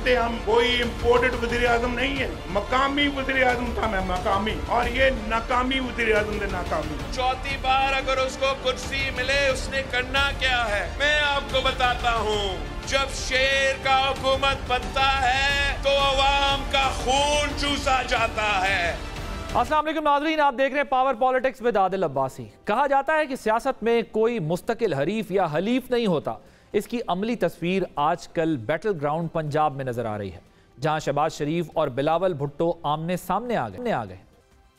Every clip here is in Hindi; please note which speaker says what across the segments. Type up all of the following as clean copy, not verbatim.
Speaker 1: जानते हम कोई इम्पोर्टेड वज़ीर आज़म नहीं है, मकामी वज़ीर आज़म था मैं, मकामी, और ये नाकामी वज़ीर आज़म थे, नाकामी।
Speaker 2: चौथी बार अगर उसको कुर्सी मिले उसने करना क्या है, मैं आपको बताता हूँ। जब शेर का हुकूमत बनता है तो अवाम का खून चूसा जाता है।
Speaker 3: अस्सलाम वालेकुम नाज़रीन, आप देख रहे हैं power politics with Adil Abbasi. कहा जाता है कि सियासत में कोई मुस्तकिल हरीफ या हलीफ नहीं होता। इसकी अमली तस्वीर आजकल बैटल ग्राउंड पंजाब में नजर आ रही है, जहां शहबाज शरीफ और बिलावल भुट्टो आमने सामने आ गए।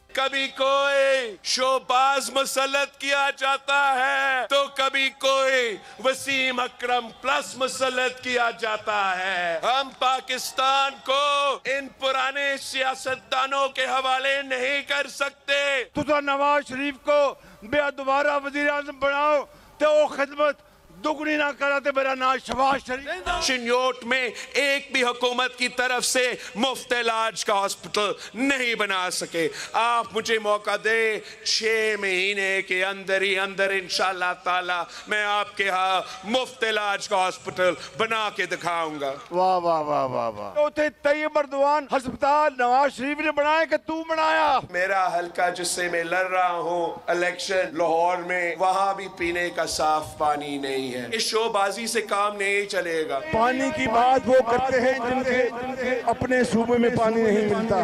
Speaker 2: कभी कोई शोबाज मुसल्लत किया जाता है तो कभी कोई वसीम अकरम प्लस मुसल्लत किया जाता है। हम पाकिस्तान को इन पुराने सियासतदानों के हवाले नहीं कर सकते।
Speaker 4: तुसा नवाज शरीफ को दोबारा वजीर आज़म बनाओ तो खिदमत दुगनी ना करा तो मेरा नाम शहबाज शरीफ।
Speaker 2: चिन्योट में एक भी हुकूमत की तरफ से मुफ्त इलाज का हॉस्पिटल नहीं बना सके। आप मुझे मौका दे, 6 महीने के अंदर ही अंदर इंशाअल्लाह ताला मैं आपके यहाँ मुफ्त इलाज का हॉस्पिटल बना के दिखाऊंगा।
Speaker 4: वाह वाह वाह वाह वाह। उथे तैयब अर्दवान अस्पताल नवाज शरीफ ने बनाया कि तू बनाया?
Speaker 2: मेरा हल्का जिससे मैं लड़ रहा हूँ इलेक्शन लाहौर में, वहाँ भी पीने का साफ पानी नहीं है। इस शोबाजी से काम नहीं चलेगा।
Speaker 4: पानी की बात वो करते हैं जिनके अपने सूबे में पानी नहीं मिलता।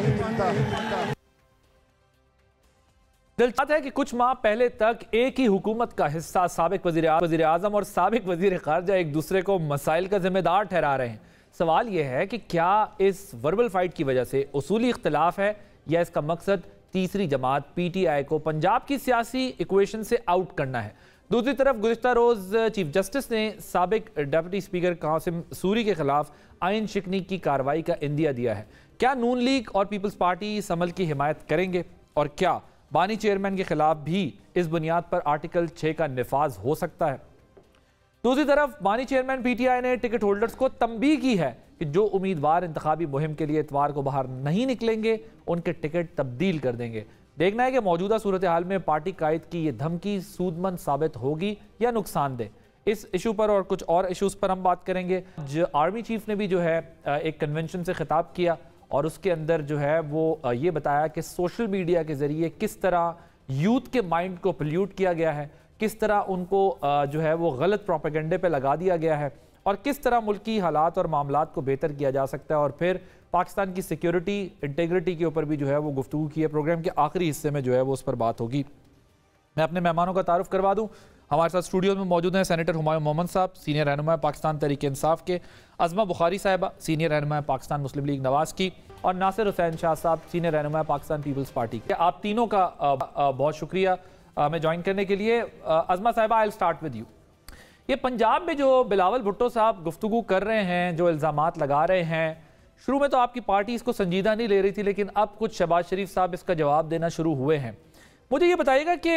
Speaker 3: दिलचस्प है कि कुछ माह पहले तक एक ही हुकूमत का हिस्सा साबिक वज़ीर आज़म और साबिक वज़ीर ख़ारजा एक दूसरे को मसाइल का जिम्मेदार ठहरा रहे हैं। सवाल यह है कि क्या इस वर्बल फाइट की वजह से उसूली इख्तिलाफ है या इसका मकसद तीसरी जमात PTI को पंजाब की सियासी इक्वेशन से आउट करना है। दूसरी तरफ गुज़िश्ता रोज़ चीफ जस्टिस ने साबिक डिप्टी स्पीकर कासिम सूरी के खिलाफ आइन शिकनी की कार्रवाई का इंदिया दिया है। क्या नून लीग और पीपल्स पार्टी इस अमल की हिमायत करेंगे और क्या बानी चेयरमैन के खिलाफ भी इस बुनियाद पर आर्टिकल 6 का निफाज हो सकता है? दूसरी तरफ बानी चेयरमैन PTI ने टिकट होल्डर्स को तंबीह की है कि जो उम्मीदवार इंतखाबी मुहिम के लिए इतवार को बाहर नहीं निकलेंगे उनके टिकट तब्दील कर देंगे। देखना है कि मौजूदा सूरत हाल में पार्टी कायद की ये धमकी सूदमंद साबित होगी या नुकसानदेह। इस इशू पर और कुछ और इशूज़ पर हम बात करेंगे। जो आर्मी चीफ ने भी जो है एक कन्वेंशन से खिताब किया और उसके अंदर जो है वो ये बताया कि सोशल मीडिया के ज़रिए किस तरह यूथ के माइंड को पोल्यूट किया गया है, किस तरह उनको जो है वो गलत प्रोपेगेंडे पे लगा दिया गया है और किस तरह मुल्की हालात और मामलात को बेहतर किया जा सकता है। और फिर पाकिस्तान की सिक्योरिटी इंटेग्रिटी के ऊपर भी जो है वो गुफ्तगू की है। प्रोग्राम के आखिरी हिस्से में जो है वो उस पर बात होगी। मैं अपने मेहमानों का तारुफ करवा दूं। हमारे साथ स्टूडियो में मौजूद हैं सेनेटर हुमायूं मोहम्मद साहब, सीनियर रहनुमा पाकिस्तान तहरीक इंसाफ के, अज़मा बुखारी साहिबा, सीनियर रहनुमा पाकिस्तान मुस्लिम लीग नवाज़ की, और नासिर हुसैन शाह साहब, सीनियर रहनुमा पाकिस्तान पीपल्स पार्टी के। आप तीनों का बहुत शुक्रिया हमें ज्वाइन करने के लिए। अज़मा साहिबा, I will start with you. ये पंजाब में जो बिलावल भुट्टो साहब गुफ्तगू कर रहे हैं, जो इल्ज़ामात लगा रहे हैं, शुरू में तो आपकी पार्टी इसको संजीदा नहीं ले रही थी, लेकिन अब कुछ शहबाज शरीफ साहब इसका जवाब देना शुरू हुए हैं। मुझे ये बताइएगा कि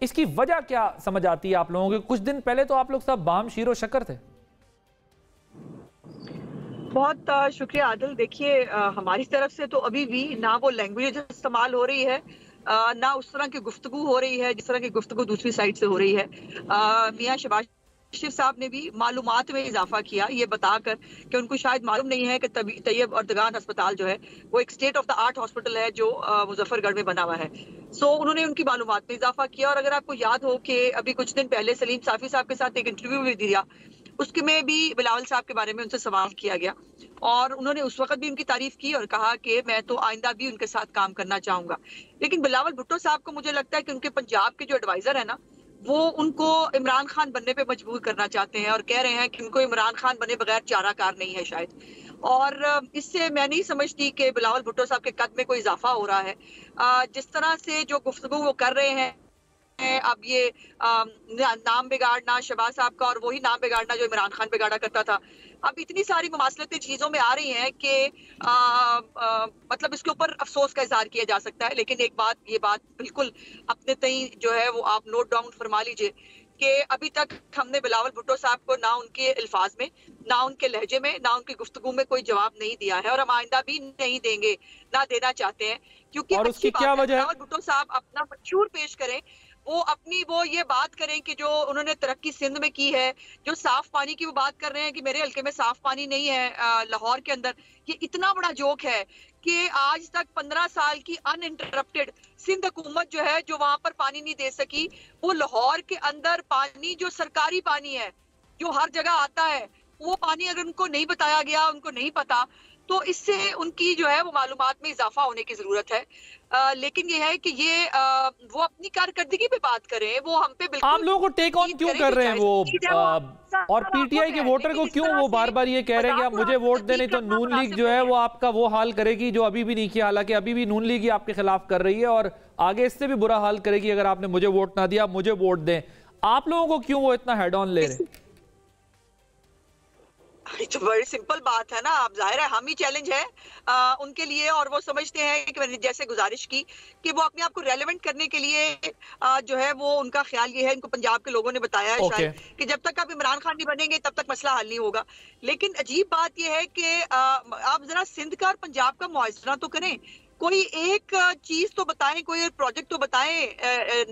Speaker 3: इसकी वजह क्या समझ आती है आप लोगों को? कुछ दिन पहले तो आप लोग सब बाम शीरो शक्कर थे।
Speaker 5: बहुत शुक्रिया आदिल। देखिए, हमारी तरफ से तो अभी भी ना वो लैंग्वेज इस्तेमाल हो रही है, ना उस तरह की गुफ्तगू हो रही है जिस तरह की गुफ्तगू दूसरी साइड से हो रही है। मियां शहबाज शरीफ साहब ने भी मालूमात में इजाफा किया, ये बताकर कि उनको शायद मालूम नहीं है कि तैयब अर्दगान अस्पताल जो है वो एक state of the art hospital है जो मुजफ्फरगढ़ में बना हुआ है। सो उन्होंने उनकी मालूमात में इजाफा किया। और अगर आपको याद हो कि अभी कुछ दिन पहले सलीम साफी साहब के साथ एक इंटरव्यू भी दिया, उसके में भी बिलावल साहब के बारे में उनसे सवाल किया गया और उन्होंने उस वक्त भी उनकी तारीफ की और कहा कि मैं तो आइंदा भी उनके साथ काम करना चाहूंगा। लेकिन बिलावल भुट्टो साहब को मुझे लगता है कि उनके पंजाब के जो एडवाइजर है ना, वो उनको इमरान खान बनने पे मजबूर करना चाहते हैं और कह रहे हैं कि उनको इमरान खान बने बगैर चाराकार नहीं है शायद। और इससे मैं नहीं समझती कि बिलावल भुट्टो साहब के कद में कोई इजाफा हो रहा है। जिस तरह से जो गुफ्तगू वो कर रहे हैं, अब ये नाम बिगाड़ना शहबाज साहब का और वही नाम बिगाड़ना जो इमरान खान बिगाड़ा करता था, अब इतनी सारी मुमासलतें चीजों में आ रही हैं कि मतलब इसके ऊपर अफसोस का इजहार किया जा सकता है। लेकिन एक बात, ये बात बिल्कुल अपने तई जो है वो आप नोट डाउन फरमा लीजिए कि अभी तक हमने बिलावल भुट्टो साहब को ना उनके अल्फाज में, ना उनके लहजे में, ना उनकी गुफ्तगू में कोई जवाब नहीं दिया है और हम आइंदा भी नहीं देंगे, ना देना चाहते हैं। क्योंकि
Speaker 3: और उसकी क्या वजह है?
Speaker 5: बिलावल भुट्टो साहब अपना मंशूर पेश करें, वो ये बात करें कि जो उन्होंने तरक्की सिंध में की है, जो साफ पानी की वो बात कर रहे हैं कि मेरे हल्के में साफ पानी नहीं है लाहौर के अंदर। ये इतना बड़ा जोक है कि आज तक 15 साल की अनइंटरप्टेड सिंध हुकूमत जो है, जो वहां पर पानी नहीं दे सकी। वो लाहौर के अंदर पानी जो सरकारी पानी है, जो हर जगह आता है, वो पानी अगर उनको नहीं बताया गया, उनको नहीं पता, तो इससे उनकी जो है वो मालूमात में इजाफा होने की जरूरत है। लेकिन ये है कि ये वो अपनी कारकर्दगी पे बात करें, वो हम पे बिल्कुल
Speaker 3: आम लोगों को टेक ऑन क्यों कर रहे हैं वो, और पीटीआई के वोटर को क्यों वो बार बार ये कह रहे हैं कि आप मुझे वोट दें, नहीं तो नून लीग जो है वो आपका वो हाल करेगी जो अभी भी नहीं किया। हालांकि अभी भी नून लीग ही आपके खिलाफ कर रही है और आगे इससे भी बुरा हाल करेगी अगर आपने मुझे वोट ना दिया, मुझे वोट दें। आप लोगों को क्यों वो इतना हेड ऑन ले रहे हैं?
Speaker 5: तो बड़ी सिंपल बात है ना, अब जाहिर है हम ही चैलेंज है उनके लिए, और वो समझते हैं कि मैंने जैसे गुजारिश की कि वो अपने आप को रेलेवेंट करने के लिए जो है वो उनका ख्याल ये है, इनको पंजाब के लोगों ने बताया है शायद कि जब तक आप इमरान खान नहीं बनेंगे तब तक मसला हल नहीं होगा। लेकिन अजीब बात ये है कि आप जरा सिंध का और पंजाब का मुआवजा तो करें, कोई एक चीज तो बताएं, कोई प्रोजेक्ट तो बताएं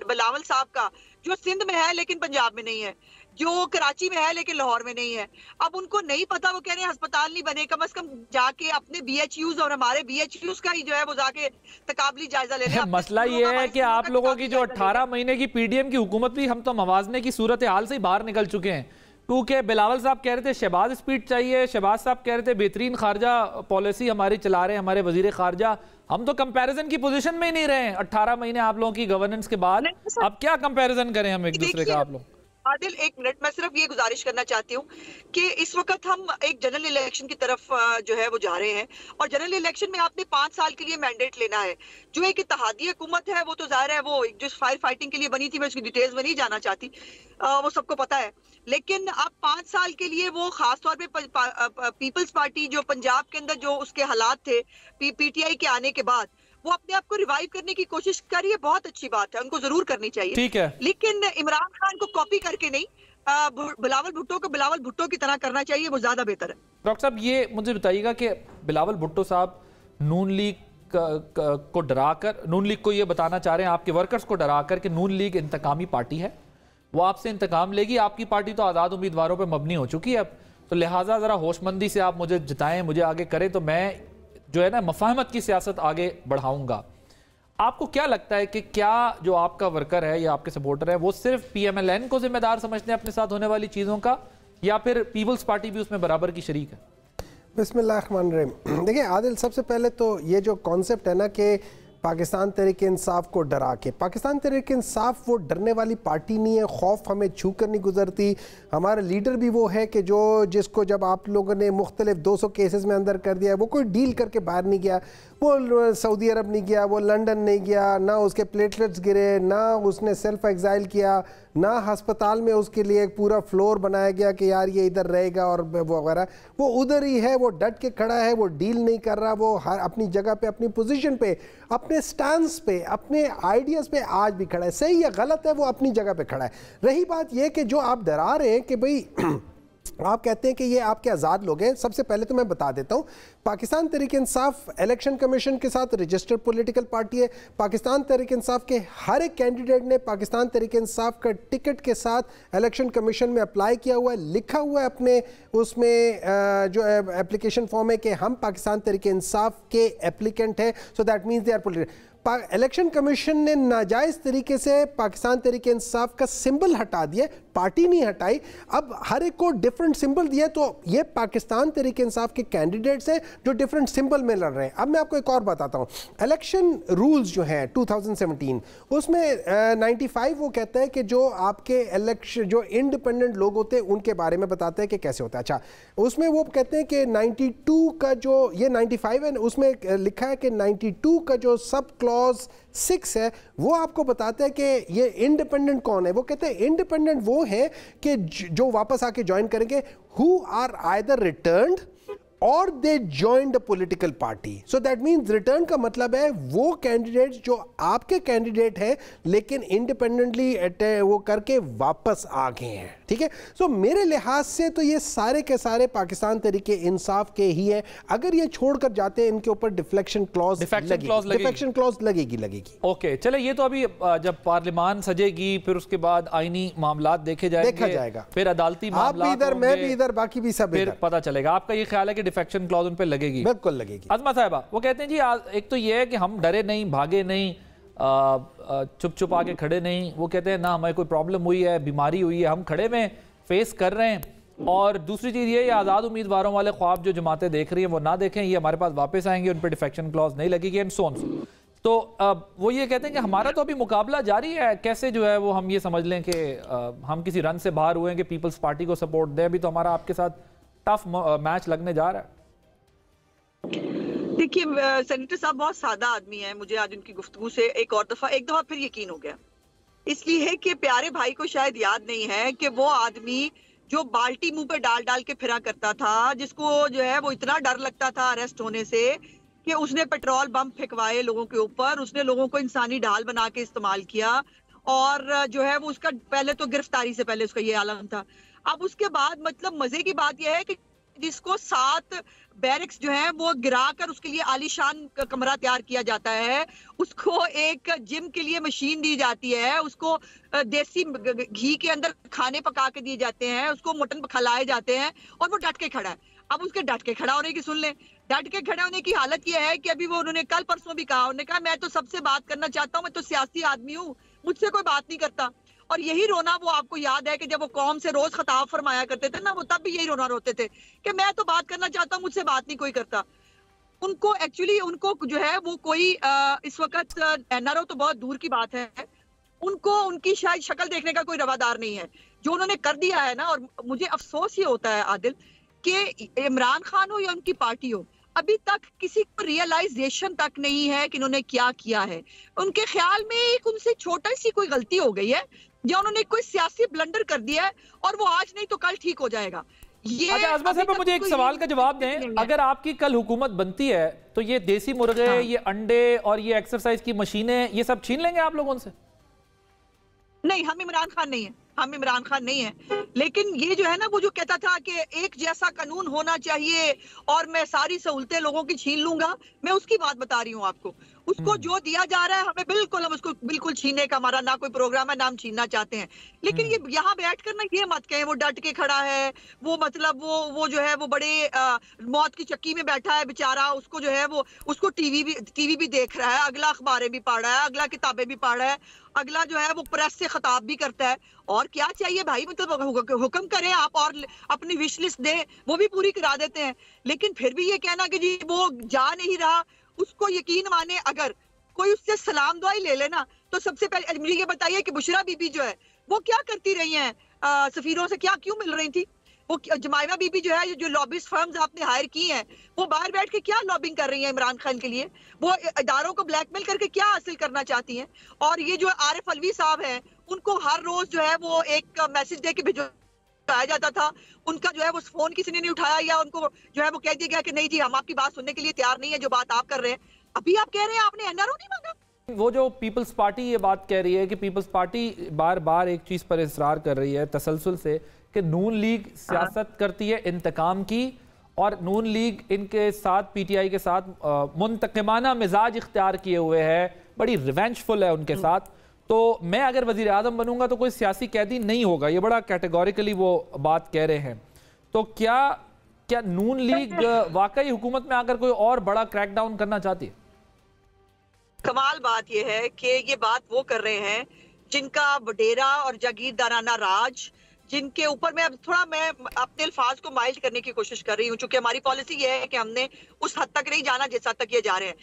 Speaker 5: बिलावल साहब का जो सिंध में है लेकिन पंजाब में नहीं है, जो कराची में है लेकिन लाहौर में नहीं है। अब उनको नहीं पता, वो कह रहे हैं अस्पताल नहीं बने, कम से कम जाके अपने BHUs और हमारे BHUs का ही जो है वो जाके तकाबली जायजा ले लें।
Speaker 3: मसला ये है कि आप लोगों की जो 18 महीने की PDM की हुकूमत भी हम तो मवाजने की सूरत हाल से ही बाहर निकल चुके हैं, क्योंकि बिलावल साहब कह रहे थे शहबाज स्पीड चाहिए, शहबाज साहब कह रहे थे बेहतरीन खारजा पॉलिसी हमारी चला रहे हैं हमारे वजीर खारजा। हम तो कंपैरिजन की पोजीशन में ही नहीं रहे 18 महीने आप लोगों की गवर्नेंस के बाद। अब क्या कंपैरिजन करें हम एक दूसरे का? आप लोग
Speaker 5: आदिल एक मिनट, मैं सिर्फ ये गुजारिश करना चाहती हूँ कि इस वक्त हम एक जनरल इलेक्शन की तरफ जो है वो जा रहे हैं, और जनरल इलेक्शन में आपने 5 साल के लिए मैंडेट लेना है। जो एक इत्तेहादी हुकूमत है वो तो जाहिर है वो जो फायर फाइटिंग के लिए बनी थी, मैं उसकी डिटेल्स में नहीं जाना चाहती, वो सबको पता है। लेकिन अब 5 साल के लिए वो खासतौर पे पीपल्स पार्टी जो पंजाब के अंदर जो उसके हालात थे PTI के आने के बाद, वो अपने आप को रिवाइव करने की कोशिश कर रही है, बहुत अच्छी बात है, उनको जरूर करनी चाहिए,
Speaker 3: ठीक है।
Speaker 5: लेकिन इमरान खान को कॉपी करके नहीं, बिलावल भुट्टो को बिलावल भुट्टो की तरह करना चाहिए, वो ज्यादा बेहतर है।
Speaker 3: डॉक्टर साहब ये मुझे बताइएगा कि बिलावल भुट्टो साहब नून लीग को डराकर, नून लीग को ये बताना चाह रहे हैं आपके वर्कर्स को डराकर कि नून लीग इंतकामी पार्टी है, वो आपसे इंतकाम लेगी, आपकी पार्टी तो आज़ाद उम्मीदवारों पर मबनी हो चुकी है अब, तो लिहाजा ज़रा होशमंदी से आप मुझे जिताएं, मुझे आगे करें तो मैं जो है ना मफाहमत की सियासत आगे बढ़ाऊंगा। आपको क्या लगता है कि क्या जो आपका वर्कर है या आपके सपोर्टर है वो सिर्फ PMLN को जिम्मेदार समझते हैं अपने साथ होने वाली चीज़ों का, या फिर पीपल्स पार्टी भी उसमें बराबर की शरीक है?
Speaker 6: बिस्मिल्लाहिर्रहमानिर्रहीम। देखिए आदिल, सबसे पहले तो ये जो कॉन्सेप्ट है ना कि पाकिस्तान तहरीक-ए-इंसाफ को डरा के, पाकिस्तान तहरीक-ए-इंसाफ वो डरने वाली पार्टी नहीं है, खौफ हमें छू कर नहीं गुजरती। हमारा लीडर भी वो है कि जो जिसको जब आप लोगों ने मुख्तलिफ 200 केसेस में अंदर कर दिया, वो कोई डील करके बाहर नहीं गया, वो सऊदी अरब नहीं गया, वो लंदन नहीं गया, ना उसके प्लेटलेट्स गिरे, ना उसने सेल्फ एग्जाइल किया, ना हस्पताल में उसके लिए एक पूरा फ्लोर बनाया गया कि यार ये इधर रहेगा और वो वगैरह। वो उधर ही है, वो डट के खड़ा है, वो डील नहीं कर रहा, वो हर अपनी जगह पे, अपनी पोजीशन पे, अपने स्टैंस पे, अपने आइडियाज़ पे आज भी खड़ा है। सही या गलत है, वो अपनी जगह पे खड़ा है। रही बात ये कि जो आप डरा रहे हैं कि भाई आप कहते हैं कि ये आपके आज़ाद लोग हैं, सबसे पहले तो मैं बता देता हूँ पाकिस्तान तहरीक-ए-इंसाफ इलेक्शन कमीशन के साथ रजिस्टर्ड पॉलिटिकल पार्टी है। पाकिस्तान तहरीक-ए-इंसाफ के हर एक कैंडिडेट ने पाकिस्तान तहरीक-ए-इंसाफ का टिकट के साथ इलेक्शन कमीशन में अप्लाई किया हुआ है, लिखा हुआ है अपने उसमें जो एप्लीकेशन फॉर्म है कि हम पाकिस्तान तहरीक-ए-इंसाफ के एप्लीकेंट हैं, so that means they are political. Election commission ने नाजायज़ तरीके से पाकिस्तान तहरीक-ए-इंसाफ का सिंबल हटा दिया, पार्टी नहीं हटाई। अब हर एक को डिफरेंट सिंबल दिया, तो ये पाकिस्तान तहरीक-ए-इंसाफ के कैंडिडेट्स हैं जो डिफरेंट सिंबल में लड़ रहे हैं। अब मैं आपको एक और बताता हूँ, इलेक्शन रूल्स जो हैं 2017 उसमें 95 वो कहता है कि जो आपके इलेक्शन जो इंडिपेंडेंट लोग होते हैं उनके बारे में बताते हैं कि कैसे होता है। अच्छा, उसमें वो कहते हैं कि 92 का जो ये 95 है उसमें लिखा है कि 92 का जो सब क्लॉज 6 है वो आपको बताता है कि ये इंडिपेंडेंट कौन है। वो कहते हैं इंडिपेंडेंट वो है कि जो वापस आके ज्वाइन करेंगे, हु आर आइदर रिटर्न्ड और they joined a political party. So that means return का मतलब है वो कैंडिडेट जो आपके कैंडिडेट है लेकिन इंडिपेंडेंटली वो करके वापस आ गए हैं, ठीक है। सो मेरे लिहाज से तो ये सारे के सारे पाकिस्तान तरीके इंसाफ के ही है। अगर ये छोड़कर जाते हैं इनके ऊपर डिफ्लेक्शन क्लॉज लगेगी।
Speaker 3: ओके, चले ये तो अभी जब पार्लियामान सजेगी फिर उसके बाद आईनी मामलात देखा जाएगा, फिर अदालती मामलात, आप भी इधर मैं भी इधर, बाकी भी सब फिर पता चलेगा। आपका ये ख्याल है कि डिफेक्शन क्लॉज उन पे लगेगी?
Speaker 6: बिल्कुल लगेगी।
Speaker 3: अज़मा साहिबा वो कहते हैं जी एक तो ये है कि हम डरे नहीं, भागे नहीं, चुप चुप आके खड़े नहीं। वो कहते हैं ना हमें कोई प्रॉब्लम हुई है, बीमारी हुई है, हम खड़े में फेस कर रहे हैं। और दूसरी चीज़ ये आज़ाद उम्मीदवारों वाले ख्वाब जो जमातें देख रही हैं वो ना देखें, ये हमारे पास वापस आएंगे, उन पर डिफेक्शन क्लॉज नहीं लगेगी एंड सो ऑन। तो वो ये कहते हैं कि हमारा तो अभी मुकाबला जारी है, कैसे जो है वो हम ये समझ लें कि हम किसी रन से बाहर हुए हैं कि पीपल्स पार्टी को सपोर्ट दें। अभी तो हमारा आपके साथ टफ मैच लगने जा रहा है।
Speaker 5: देखिए सेनेटर साहब बहुत सादा आदमी है, मुझे आज उनकी गुफ्तगू से एक दफा फिर यकीन हो गया। इसलिए है कि प्यारे भाई को शायद याद नहीं है कि वो आदमी जो बाल्टी मुंह पे डाल डाल के फिरा करता था, जिसको जो है वो इतना डर लगता था अरेस्ट होने से कि उसने पेट्रोल बम फेंकवाए लोगों के ऊपर, उसने लोगों को इंसानी ढाल बना के इस्तेमाल किया। और जो है वो उसका पहले तो गिरफ्तारी से पहले उसका ये आलम था। अब उसके बाद मतलब मजे की बात यह है कि जिसको 7 बैरिक्स जो है वो गिरा कर उसके लिए आलीशान कमरा तैयार किया जाता है, उसको एक जिम के लिए मशीन दी जाती है, उसको देसी घी के अंदर खाने पका के दिए जाते हैं, उसको मटन खिलाए जाते हैं और वो डट के खड़ा है। अब उसके डट के खड़ा होने की सुन लें, डट के खड़े होने की हालत यह है कि अभी वो उन्होंने कल परसों भी कहा, उन्होंने कहा मैं तो सबसे बात करना चाहता हूँ, मैं तो सियासी आदमी हूँ, मुझसे कोई बात नहीं करता। और यही रोना वो आपको याद है कि जब वो कौम से रोज खिताब फरमाया करते थे ना, वो तब भी यही रोना रोते थे कि मैं तो बात करना चाहता हूँ, मुझसे बात नहीं कोई करता। उनको एक्चुअली उनको जो है वो कोई इस वक्त एनआरओ तो बहुत दूर की बात है, उनको उनकी शायद शक्ल देखने का कोई रवादार नहीं है जो उन्होंने कर दिया है ना। और मुझे अफसोस ये होता है आदिल कि इमरान खान हो या उनकी पार्टी हो, अभी तक किसी को रियलाइजेशन तक नहीं है कि इन्होंने क्या किया है। उनके ख्याल में एक उनसे छोटी सी कोई गलती हो गई है या उन्होंने कोई सियासी ब्लंडर कर दिया है और वो आज नहीं तो कल ठीक हो जाएगा। ये
Speaker 3: अच्छा अज़मा साहब मुझे एक सवाल का जवाब दें, अगर आपकी कल हुकूमत बनती है तो ये देसी मुर्गे, ये अंडे और ये एक्सरसाइज की मशीनें, ये सब छीन लेंगे आप लोगों से?
Speaker 5: नहीं, हम इमरान खान नहीं है, हम इमरान खान नहीं है। लेकिन ये जो है ना वो जो कहता था कि एक जैसा कानून होना चाहिए और मैं सारी सहूलतें लोगों की छीन लूंगा, मैं उसकी बात बता रही हूँ आपको। उसको जो दिया जा रहा है हमें बिल्कुल, हम उसको बिल्कुल छीनने का हमारा ना कोई प्रोग्राम है, ना हम छीनना चाहते हैं। लेकिन ये यहाँ बैठ कर ना ये मत कहें वो डट के खड़ा है, वो मतलब वो जो है वो बड़े मौत की चक्की में बैठा है बेचारा, उसको जो है वो उसको टीवी भी देख रहा है, अगला अखबारें भी पढ़ रहा है, अगला किताबें भी पढ़ रहा है, अगला जो है वो प्रेस से खिताब भी करता है। और क्या चाहिए भाई, मतलब हुक्म करें आप और अपनी विश लिस्ट दें, वो भी पूरी करा देते हैं। लेकिन फिर भी ये कहना कि जी वो जा नहीं रहा, उसको यकीन माने अगर कोई उससे सलाम दुआई ले लेना तो सबसे पहले मुझे ये बताइए कि बुशरा बीबी जो है वो क्या करती रही हैं, सफीरों से क्या क्यों मिल रही थी? वो जमाइमा बीबी जो है, जो लॉबिस्ट फर्म्स आपने हायर की हैं, वो बाहर बैठ के क्या लॉबिंग कर रही हैं इमरान खान के लिए? वो इदारों को ब्लैकमेल करके क्या हासिल करना चाहती हैं? और ये जो आरिफ अलवी साहब हैं, उनको हर रोज जो है वो एक मैसेज दे के भिजवाया जाता था, उनका जो है वो फोन किसी ने नहीं उठाया या उनको जो है वो कह दिया गया कि नहीं जी हम आपकी बात सुनने के लिए तैयार नहीं है, जो बात आप कर रहे हैं। अभी आप कह रहे हैं आपने एनआरओ नहीं मांगा।
Speaker 3: वो जो पीपल्स पार्टी ये बात कह रही है कि पीपल्स पार्टी बार बार एक चीज पर इसरार कर रही है तसलसल से कि नून लीग सियासत करती है इंतकाम की, और नून लीग इनके साथ पीटीआई के साथ मुंतकिमाना मिजाज इख्तियार किए हुए है, बड़ी रिवेंजफुल है उनके साथ। तो मैं अगर वजीर आजम बनूंगा तो कोई सियासी कैदी नहीं होगा, ये बड़ा कैटेगोरिकली वो बात कह रहे हैं। तो क्या नून लीग वाकई हुकूमत में आकर कोई और बड़ा क्रैकडाउन करना चाहती है?
Speaker 5: कमाल बात यह है कि ये बात वो कर रहे हैं जिनका वडेरा और जागीरदाराना राज, जिनके ऊपर मैं अपने अल्फाज को माइल्ड करने की कोशिश कर रही हूँ, चूंकि हमारी पॉलिसी ये है कि हमने उस हद तक नहीं जाना जिस हद तक ये जा रहे हैं।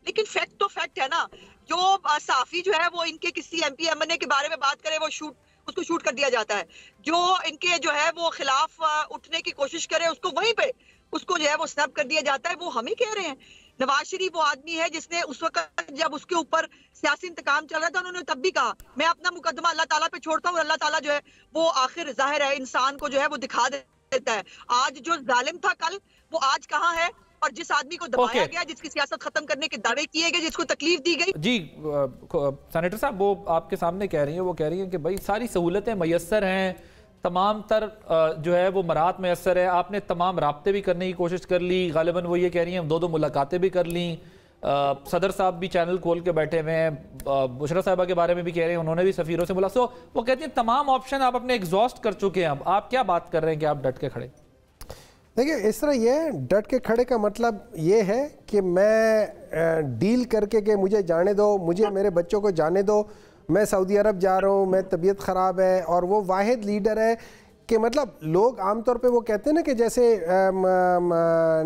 Speaker 5: लेकिन फैक्ट तो फैक्ट है ना, जो साफी जो है वो इनके किसी एमपी एमएनए के बारे में बात करे वो उसको शूट कर दिया जाता है, जो इनके जो है वो खिलाफ उठने की कोशिश करे उसको वहीं पे उसको जो है वो स्नैप कर दिया जाता है। वो हमें कह रहे हैं नवाज शरीफ वो आदमी है जिसने उस वक्त जब उसके ऊपर सियासी इंतकाम चल रहा था, उन्होंने तब भी कहा मैं अपना मुकदमा अल्लाह ताला पे छोड़ता हूँ, अल्लाह ताला जो है वो आखिर जाहिर है इंसान को जो है वो दिखा देता है। आज जो जालिम था कल, वो आज कहाँ है? और जिस आदमी को दबाया गया, जिसकी सियासत खत्म करने के दावे किए गए, जिसको तकलीफ दी गई।
Speaker 3: जी सेनेटर साहब, वो आपके सामने कह रही हैं, वो कह रही हैं कि भाई सारी सहूलतें मैसर हैं, तमाम तर जो है वो मराहत मैसर है, आपने तमाम राब्ते भी करने की कोशिश कर ली, गालिबन वो ये कह रही हैं 2-2 मुलाकातें भी कर ली, सदर साहब भी चैनल खोल के बैठे हुए हैं, बुशरा साहिबा के बारे में भी कह रहे हैं, उन्होंने भी सफीरों से बोला। सो वो कहती हैं तमाम ऑप्शन आप अपने एग्जॉस्ट कर चुके हैं, अब आप क्या बात कर रहे हैं कि आप डट के खड़े?
Speaker 6: देखिए, इस तरह ये डट के खड़े का मतलब ये है कि मैं डील करके कि मुझे जाने दो, मुझे मेरे बच्चों को जाने दो, मैं सऊदी अरब जा रहा हूँ, मैं तबीयत ख़राब है, और वो वाहिद लीडर है कि मतलब लोग आमतौर पे वो कहते हैं ना कि जैसे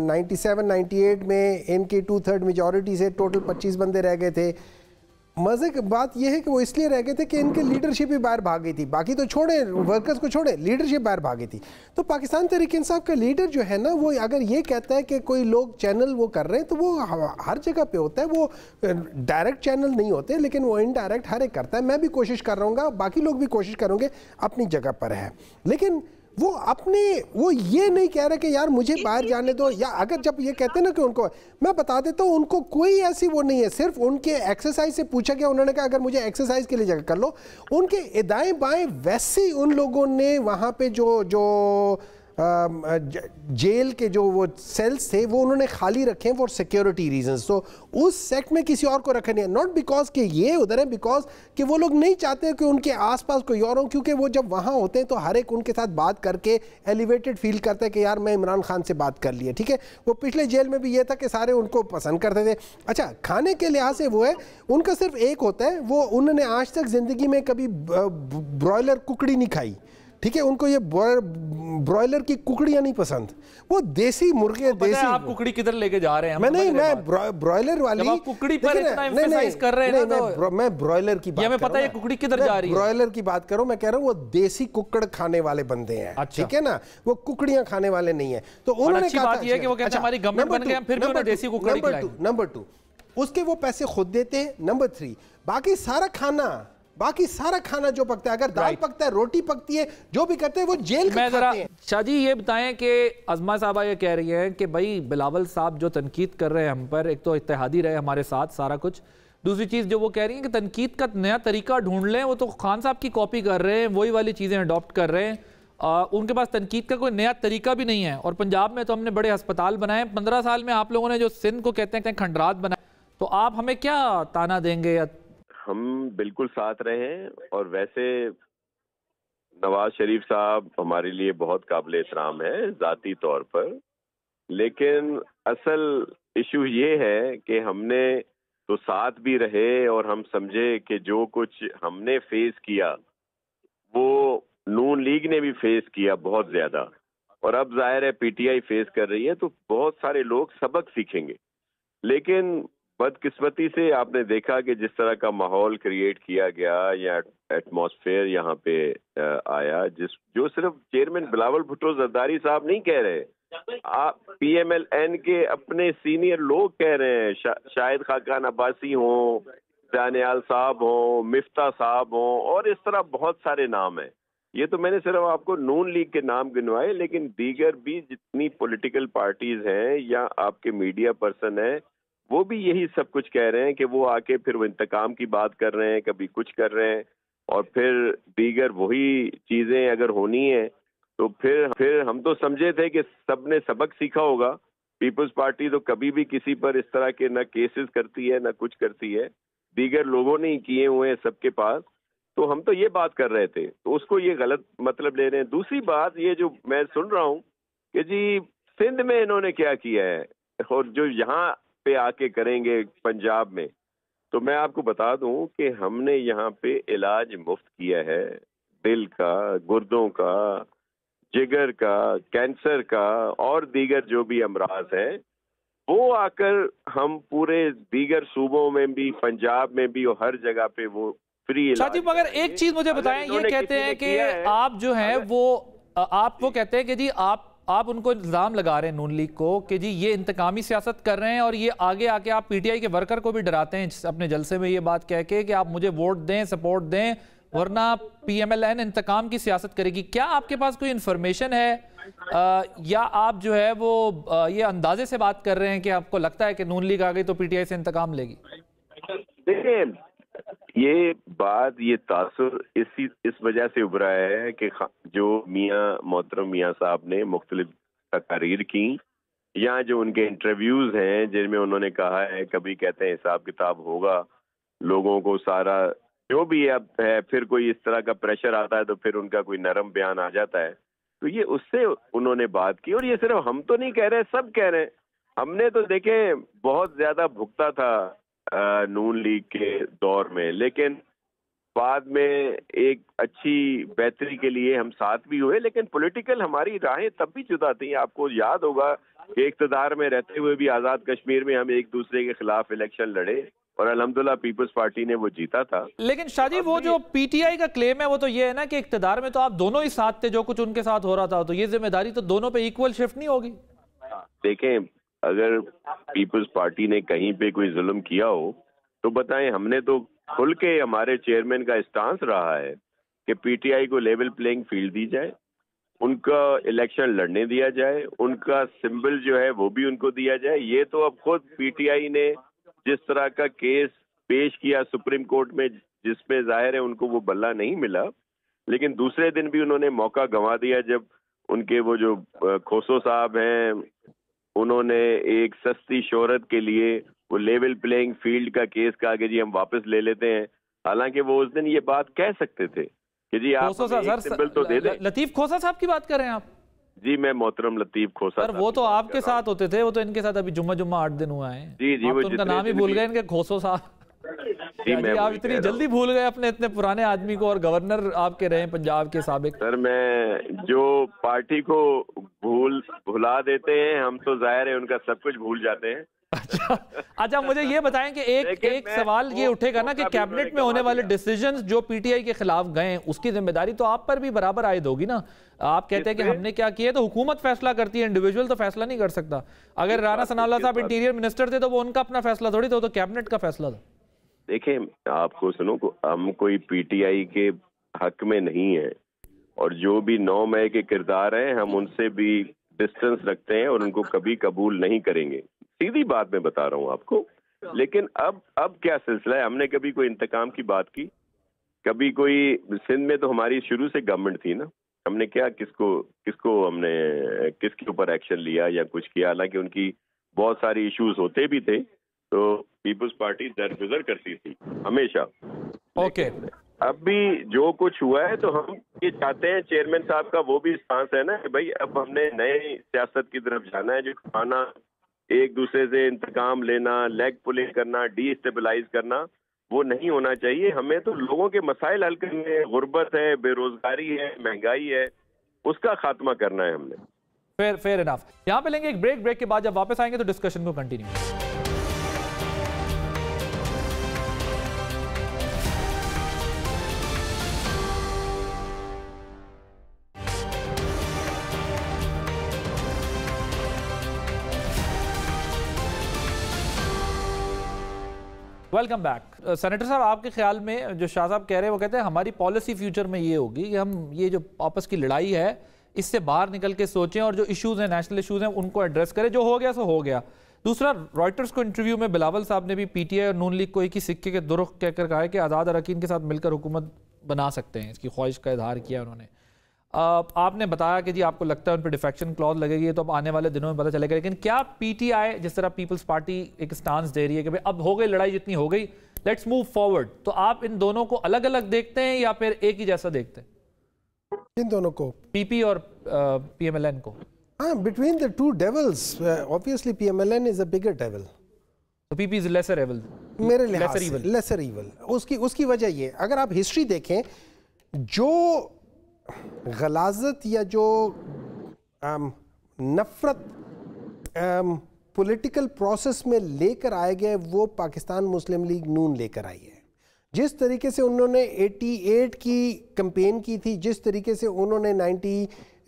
Speaker 6: 97-98 में इनकी 2/3 मेजॉरिटी से टोटल 25 बंदे रह गए थे। मज़े की बात यह है कि वो इसलिए रह गए थे कि इनकी लीडरशिप भी बाहर भाग गई थी, बाकी तो छोड़े, वर्कर्स को छोड़े, लीडरशिप बाहर भागी थी। तो पाकिस्तान तहरीक इंसाफ का लीडर जो है ना, वो अगर ये कहता है कि कोई लोग चैनल वो कर रहे हैं, तो वो हर जगह पे होता है, वो डायरेक्ट चैनल नहीं होते, लेकिन वो इनडायरेक्ट हर एक करता है। मैं भी कोशिश कर रहा हूँ, बाकी लोग भी कोशिश करेंगे, अपनी जगह पर है, लेकिन वो ये नहीं कह रहे कि यार मुझे बाहर जाने दो, या अगर जब ये कहते हैं ना कि उनको, मैं बता देता हूँ, उनको कोई ऐसी वो नहीं है, सिर्फ उनके एक्सरसाइज से पूछा गया, उन्होंने कहा अगर मुझे एक्सरसाइज के लिए जगह कर लो। उनके दाएं बाएं वैसे ही उन लोगों ने वहाँ पे जो जेल के जो वो सेल्स थे वो उन्होंने खाली रखे हैं फॉर सिक्योरिटी रीजंस। तो उस सेक्ट में किसी और को रखा नहीं है, नॉट बिकॉज कि ये उधर है, बिकॉज कि वो लोग नहीं चाहते कि उनके आसपास कोई और हो, क्योंकि वो जब वहाँ होते हैं तो हर एक उनके साथ बात करके एलिवेटेड फील करता है कि यार मैं इमरान खान से बात कर लिया, ठीक है। वो पिछले जेल में भी ये था कि सारे उनको पसंद करते थे। अच्छा, खाने के लिहाज से वो है, उनका सिर्फ एक होता है, वो उन्होंने आज तक जिंदगी में कभी ब्रॉयलर कुकड़ी नहीं खाई, ठीक है। उनको ये ब्रॉयलर की कुकड़ियां नहीं पसंद, वो देसी मुर्गे, देसी।
Speaker 3: आप कुकड़ी किधर लेके जा रहे हैं?
Speaker 6: मैं ब्रॉयलर वाली
Speaker 3: कुकड़ी पर इतना एम्फसाइज कर रहे हैं ना, तो
Speaker 6: मैं ब्रॉयलर की बात,
Speaker 3: हमें पता है कुकड़ी किधर जा रही है,
Speaker 6: ब्रॉयलर की बात करूं। मैं कह रहा हूं वो देसी कुकड़ खाने वाले बंदे हैं, ठीक है ना, वो कुकड़ियां खाने वाले नहीं है। तो उन्होंने कहा
Speaker 3: बात ये है कि वो कहते हैं हमारी गवर्नमेंट बन गए, फिर भी उन्हें देसी कुकड़ी खिलाई।
Speaker 6: नंबर 2, उसके वो पैसे खुद देते हैं। नंबर 3, बाकी सारा खाना जो पकता है, अगर दाल पकता है, रोटी पकती है, जो भी करते हैं वो जेल में खाते हैं।
Speaker 3: शाह जी ये बताएं कि अज़मा साहबा ये कह रही हैं कि भाई बिलावल साहब जो तनकीद कर रहे हैं हम पर, एक तो इत्तेहादी रहे हमारे साथ सारा कुछ, दूसरी चीज़ जो वो कह रही हैं कि तनकीद का नया तरीका ढूंढ लें, वो तो खान साहब की कॉपी कर रहे हैं, वही वाली चीज़ें अडॉप्ट कर रहे हैं, उनके पास तनकीद का कोई नया तरीका भी नहीं है। और पंजाब में तो हमने बड़े अस्पताल बनाए, 15 साल में आप लोगों ने जो सिंध को कहते हैं खंडरात बनाए, तो आप हमें क्या ताना देंगे? या
Speaker 7: हम बिल्कुल साथ रहे हैं, और वैसे नवाज शरीफ साहब हमारे लिए बहुत काबिल एहतराम है ज़ाती तौर पर, लेकिन असल इशू ये है कि हमने तो साथ भी रहे और हम समझे कि जो कुछ हमने फेस किया वो नून लीग ने भी फेस किया बहुत ज़्यादा, और अब जाहिर है पीटीआई फेस कर रही है, तो बहुत सारे लोग सबक सीखेंगे। लेकिन बदकिस्मती से आपने देखा कि जिस तरह का माहौल क्रिएट किया गया या एटमॉस्फेयर यहाँ पे आया, जो सिर्फ चेयरमैन बिलावल भुट्टो जरदारी साहब नहीं कह रहे, आप पीएमएलएन के अपने सीनियर लोग कह रहे हैं, शाहिद खाकान अब्बासी हों, दानियाल साहब हों, मिफ्ता साहब हों, और इस तरह बहुत सारे नाम हैं। ये तो मैंने सिर्फ आपको नून लीग के नाम गिनवाए, लेकिन दीगर भी जितनी पॉलिटिकल पार्टीज हैं या आपके मीडिया पर्सन हैं, वो भी यही सब कुछ कह रहे हैं कि वो आके फिर वो इंतकाम की बात कर रहे हैं, कभी कुछ कर रहे हैं, और फिर दीगर वही चीजें अगर होनी है तो फिर हम तो समझे थे कि सबने सबक सीखा होगा। पीपल्स पार्टी तो कभी भी किसी पर इस तरह के ना केसेस करती है ना कुछ करती है, दीगर लोगों ने ही किए हुए हैं सबके पास, तो हम तो ये बात कर रहे थे, तो उसको ये गलत मतलब ले रहे हैं। दूसरी बात ये जो मैं सुन रहा हूँ कि जी सिंध में इन्होंने क्या किया है और जो यहाँ पे आके करेंगे पंजाब में, तो मैं आपको बता दूं कि हमने यहाँ पे इलाज मुफ्त किया है, दिल का, गुर्दों का, जिगर का, कैंसर का और दीगर जो भी अमराज हैं, वो आकर हम पूरे दीगर सूबों में भी, पंजाब में भी और हर जगह पे वो फ्री इलाज।
Speaker 3: मगर एक चीज मुझे बताएं, ये कहते हैं कि आप जो है वो आप वो कहते हैं कि जी आप उनको इल्जाम लगा रहे हैं नून लीग को कि जी ये इंतकामी सियासत कर रहे हैं, और ये आगे आके आप पीटीआई के वर्कर को भी डराते हैं अपने जलसे में ये बात कह के कि आप मुझे वोट दें, सपोर्ट दें, वरना PMLN इंतकाम की सियासत करेगी। क्या आपके पास कोई इंफॉर्मेशन है या आप जो है वो ये अंदाजे से बात कर रहे हैं कि आपको लगता है कि नून लीग आ गई तो PTI से इंतकाम लेगी?
Speaker 7: देखिए, ये बात, ये तासुर इस वजह से उभरा है कि जो मोहतरम मियाँ साहब ने मुख्तलिफ तकारीर की या जो उनके इंटरव्यूज हैं जिनमें उन्होंने कहा है, कभी कहते हैं हिसाब किताब होगा, लोगों को सारा जो भी अब है, फिर कोई इस तरह का प्रेशर आता है तो फिर उनका कोई नरम बयान आ जाता है, तो ये उससे उन्होंने बात की। और ये सिर्फ हम तो नहीं कह रहे, सब कह रहे हैं। हमने तो देखें बहुत ज्यादा भुगता था नून लीग के दौर में, लेकिन बाद में एक अच्छी बेहतरी के लिए हम साथ भी हुए, लेकिन पॉलिटिकल हमारी राहें तब भी जुदा थी। आपको याद होगा कि इक़्तिदार में रहते हुए भी आज़ाद कश्मीर में हम एक दूसरे के खिलाफ इलेक्शन लड़े और अल्हम्दुलिल्लाह पीपल्स पार्टी ने वो जीता था।
Speaker 3: लेकिन शादी वो जो PTI का क्लेम है वो तो ये है ना कि इक़्तिदार में तो आप दोनों ही साथ थे, जो कुछ उनके साथ हो रहा था, तो ये जिम्मेदारी तो दोनों पे इक्वल शिफ्ट नहीं होगी?
Speaker 7: देखें, अगर पीपल्स पार्टी ने कहीं पे कोई जुल्म किया हो तो बताएं। हमने तो खुल के, हमारे चेयरमैन का स्टांस रहा है कि PTI को लेवल प्लेइंग फील्ड दी जाए, उनका इलेक्शन लड़ने दिया जाए, उनका सिंबल जो है वो भी उनको दिया जाए। ये तो अब खुद PTI ने जिस तरह का केस पेश किया सुप्रीम कोर्ट में, जिसमें जाहिर है उनको वो बल्ला नहीं मिला, लेकिन दूसरे दिन भी उन्होंने मौका गंवा दिया जब उनके वो जो खोसो साहब हैं, उन्होंने एक सस्ती शोहरत के लिए वो लेवल प्लेइंग फील्ड का केस कहा कि जी हम वापस ले लेते हैं। हालांकि वो उस दिन ये बात कह सकते थे कि जी आप सिंबल तो दे दें।
Speaker 3: लतीफ खोसा साहब की बात कर रहे हैं आप?
Speaker 7: जी, मैं मोहतरम लतीफ खोसा।
Speaker 3: सर वो तो आपके साथ होते थे, वो तो इनके साथ अभी जुम्मा 8 दिन हुआ है।
Speaker 7: जी जी, वो
Speaker 3: उनका नाम ही भूल गए, इनके खोसो साहब।
Speaker 7: जी,
Speaker 3: आप इतनी जल्दी भूल गए अपने इतने पुराने आदमी को, और गवर्नर आपके रहे पंजाब के साबिक।
Speaker 7: सर, मैं जो पार्टी को भुला देते हैं हम, तो जाहिर है उनका सब कुछ भूल जाते हैं।
Speaker 3: अच्छा, मुझे ये बताएं कि एक सवाल ये उठेगा ना कि कैबिनेट में होने वाले डिसीजंस जो PTI के खिलाफ गए, उसकी जिम्मेदारी तो आप पर भी बराबर आयद होगी ना। आप कहते हैं कि हमने क्या किया, तो हुकूमत फैसला करती है, इंडिविजुअल तो फैसला नहीं कर सकता। अगर राणा सनाउल्लाह साहब इंटीरियर मिनिस्टर थे तो वो उनका अपना फैसला थोड़ी था, तो कैबिनेट का फैसला था।
Speaker 7: देखें, आपको सुनो, हम कोई PTI के हक में नहीं है, और जो भी 9 मई के किरदार हैं हम उनसे भी डिस्टेंस रखते हैं और उनको कभी कबूल नहीं करेंगे। सीधी बात मैं बता रहा हूँ आपको। लेकिन अब क्या सिलसिला है? हमने कभी कोई इंतकाम की बात की? कभी कोई सिंध में तो हमारी शुरू से गवर्नमेंट थी ना, हमने क्या किसको हमने किसके ऊपर एक्शन लिया या कुछ किया? हालांकि उनकी बहुत सारी इश्यूज होते भी थे तो पीपल्स पार्टी दरगुजर करती थी हमेशा।
Speaker 3: ओके,
Speaker 7: अब भी जो कुछ हुआ है तो हम ये चाहते हैं, चेयरमैन साहब का वो भी स्टांस है ना कि भाई अब हमने नए सियासत की तरफ जाना है, जो खाना एक दूसरे से इंतकाम लेना, लेग पुलिंग करना, डीस्टेबलाइज करना, वो नहीं होना चाहिए। हमें तो लोगों के मसाइल हल करने हैं, गुर्बत है, बेरोजगारी है, महंगाई है, उसका खात्मा करना है हमने।
Speaker 3: Fair enough. यहाँ पे लेंगे एक ब्रेक के बाद जब वापस आएंगे तो डिस्कशन को कंटिन्यू। Welcome back. सेनेटर साहब, आपके ख्याल में जो शाह साहब कह रहे हैं, वो कहते हैं हमारी पॉलिसी फ्यूचर में ये होगी कि हम ये जो आपस की लड़ाई है इससे बाहर निकल के सोचें और जो इश्यूज हैं, नेशनल इश्यूज हैं, उनको एड्रेस करें। जो हो गया सो हो गया। दूसरा, रॉयटर्स को इंटरव्यू में बिलावल साहब ने भी PTI और नून लीग को एक ही सिक्के के दो रुख कहकर कहा है कि आज़ाद अरकान के साथ मिलकर हुकूमत बना सकते हैं। इसकी ख्वाहिश का इजहार किया उन्होंने। आपने बताया कि जी आपको लगता है उन पर डिफेक्शन क्लॉज लगेगी, तो अब आने वाले दिनों में पता चलेगा। लेकिन क्या PTI जिस तरह पीपल्स पार्टी एक स्टांस दे रही है कि भाई अब हो गई लड़ाई, जितनी हो गई, लेट्स मूव फॉरवर्ड, तो आप इन दोनों को अलग अलग देखते हैं या फिर एक ही जैसा देखते हैं?
Speaker 6: इन दोनों को, PP और PMLN को? हाँ, between the two devils obviously PMLN is a bigger devil,
Speaker 3: तो PP इज लेसर एविल,
Speaker 6: मेरे लिहाज से लेसर इविल। उसकी वजह ये, अगर आप हिस्ट्री देखें, जो गलाजत या जो नफरत पॉलिटिकल प्रोसेस में लेकर आए गए, वो पाकिस्तान मुस्लिम लीग नून लेकर आई है। जिस तरीके से उन्होंने 88 की कैंपेन की थी, जिस तरीके से उन्होंने